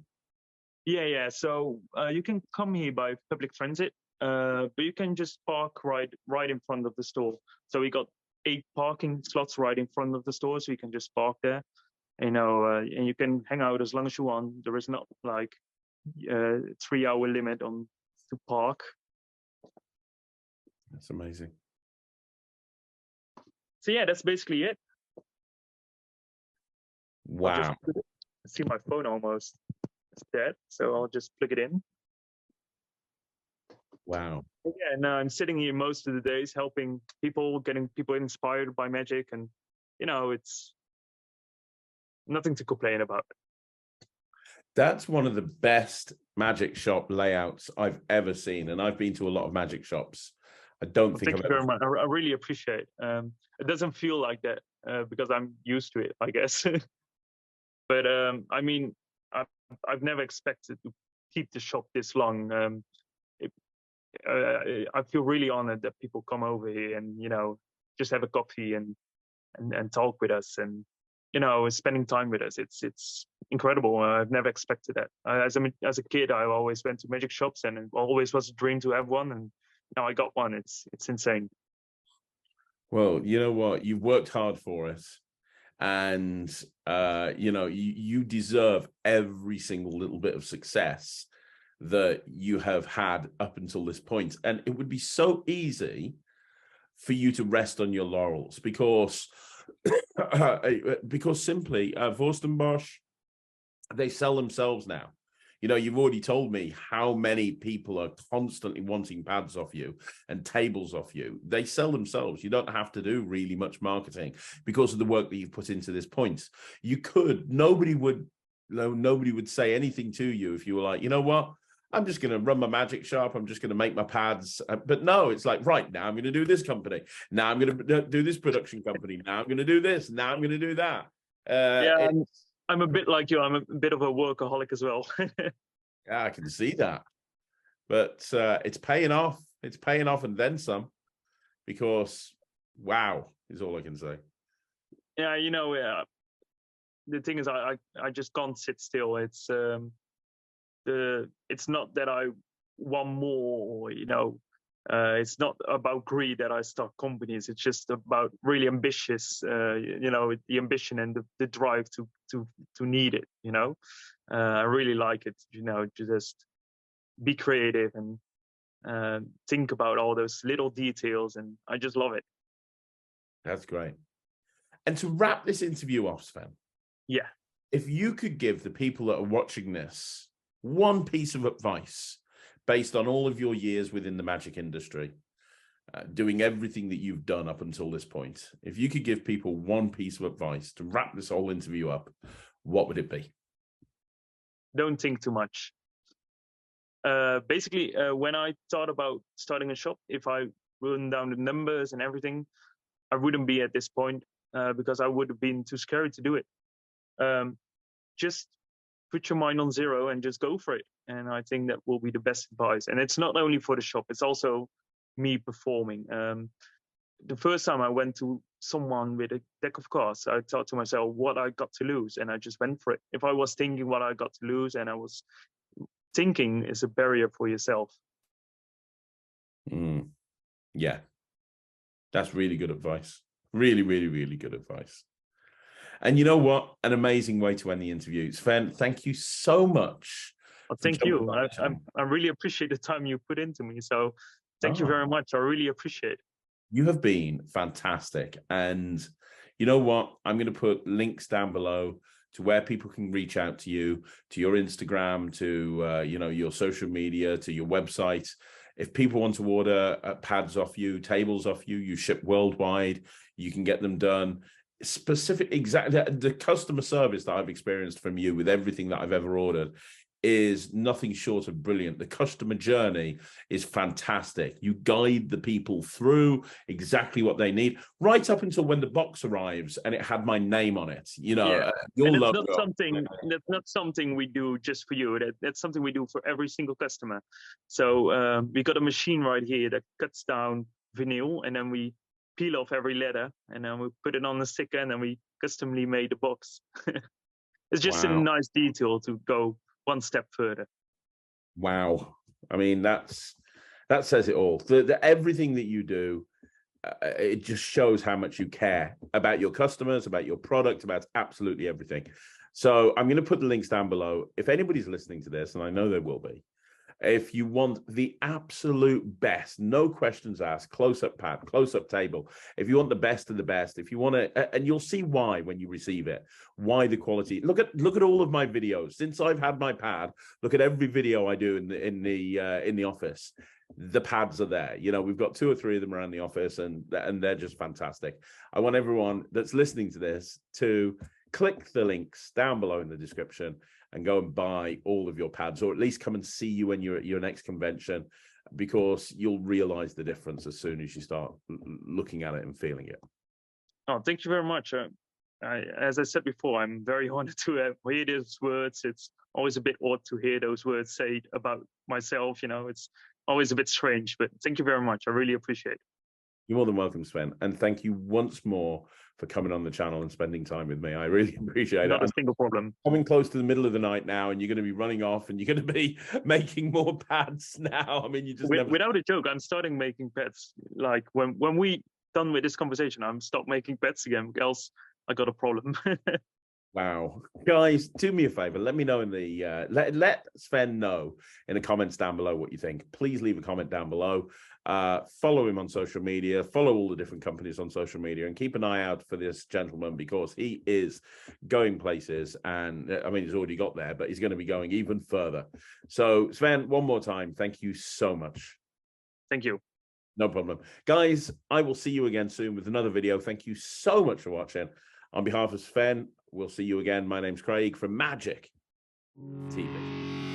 Yeah. So you can come here by public transit, but you can just park right in front of the store. So we got 8 parking slots right in front of the store, so you can just park there. You know, and you can hang out as long as you want. There is not like a 3-hour limit on to park. That's amazing. So yeah, that's basically it. Wow. I see my phone almost. It's dead, so I'll just plug it in. Wow. Yeah, and I'm sitting here most of the days helping people, getting people inspired by magic, and you know, it's nothing to complain about. That's one of the best magic shop layouts I've ever seen, and I've been to a lot of magic shops. I don't think Thank you very much. I really appreciate it. It doesn't feel like that because I'm used to it, I guess. But I mean, I've never expected to keep the shop this long. I feel really honored that people come over here and, you know, just have a coffee and talk with us and, you know, spending time with us. It's incredible. I've never expected that. As a kid, I always went to magic shops, and it always was a dream to have one. And now I got one. It's insane. Well, you know what? You've worked hard for it, and you know, you deserve every single little bit of success that you have had up until this point. And it would be so easy for you to rest on your laurels because simply Sven Bosch, they sell themselves now. You know, you've already told me how many people are constantly wanting pads off you and tables off you. They sell themselves. You don't have to do really much marketing because of the work that you've put into this point. You could, nobody would say anything to you if you were like, you know what? I'm just going to run my magic shop. I'm just going to make my pads. But no, it's like, right, now I'm going to do this company. Now I'm going to do this production company. Now I'm going to do this. Now I'm going to do that. Yeah, I'm a bit like you. I'm a bit of a workaholic as well. Yeah, I can see that. But it's paying off. It's paying off and then some, because wow is all I can say. Yeah, you know, the thing is, I just can't sit still. It's not that I want more, or, you know, it's not about greed that I start companies. It's just about really ambitious, you know, the ambition and the drive to need it. You know, I really like it. You know, just be creative and think about all those little details, and I just love it. That's great. And to wrap this interview off, Sven, yeah, if you could give the people that are watching this one piece of advice based on all of your years within the magic industry, doing everything that you've done up until this point, if you could give people one piece of advice to wrap this whole interview up, what would it be? Don't think too much. Basically, when I thought about starting a shop, if I wrote down the numbers and everything, I wouldn't be at this point because I would have been too scared to do it. Just put your mind on zero and just go for it. And I think that will be the best advice. And it's not only for the shop, it's also me performing. The first time I went to someone with a deck of cards, I thought to myself, what I got to lose, and I just went for it. If I was thinking what I got to lose, and I was thinking is a barrier for yourself. Yeah, that's really good advice. Really, really, really good advice. And you know what? An amazing way to end the interview. Sven, thank you so much. Well, thank you. I really appreciate the time you put into me. So thank you very much. I really appreciate it. You have been fantastic. And you know what? I'm going to put links down below to where people can reach out to you, to your Instagram, to your social media, to your website. If people want to order pads off you, tables off you, you ship worldwide, you can get them done. Exactly the customer service that I've experienced from you with everything that I've ever ordered is nothing short of brilliant. The customer journey is fantastic. You guide the people through exactly what they need, right up until when the box arrives and it had my name on it. You know, yeah. your and logo. that's not something we do just for you. That's something we do for every single customer. So we got a machine right here that cuts down vinyl, and then we peel off every letter, and then we put it on the sticker, and then we customly made the box. It's just a nice detail to go one step further. Wow. I mean, that says it all. Everything that you do, it just shows how much you care about your customers, about your product, about absolutely everything. So I'm going to put the links down below. If anybody's listening to this, and I know there will be, if you want the absolute best, no questions asked, close-up pad, close-up table, if you want the best of the best, if you want to, and you'll see why when you receive it, why the quality. Look at all of my videos since I've had my pad. Look at every video I do in the office. The pads are there. You know, we've got 2 or 3 of them around the office, and they're just fantastic. I want everyone that's listening to this to click the links down below in the description and go and buy all of your pads, or at least come and see you when you're at your next convention, because you'll realize the difference as soon as you start looking at it and feeling it. Oh, thank you very much. As I said before, I'm very honored to hear those words. It's always a bit odd to hear those words said about myself. You know, it's always a bit strange, but thank you very much. I really appreciate it. You're more than welcome, Sven. And thank you once more for coming on the channel and spending time with me. I really appreciate it. Not a single problem. Coming close to the middle of the night now, and you're going to be running off, and you're going to be making more pads now. I mean, you just without a joke, I'm starting making pads. Like when we done with this conversation, I'm stop making pads again, else I got a problem. Wow. Guys, do me a favor. Let me know in the let Sven know in the comments down below what you think. Please leave a comment down below. Follow him on social media, follow all the different companies on social media, and keep an eye out for this gentleman, because he is going places. And I mean, he's already got there, but he's going to be going even further. So Sven, one more time, thank you so much. Thank you. No problem. Guys, I will see you again soon with another video. Thank you so much for watching. On behalf of Sven, we'll see you again. My name's Craig from Magic TV.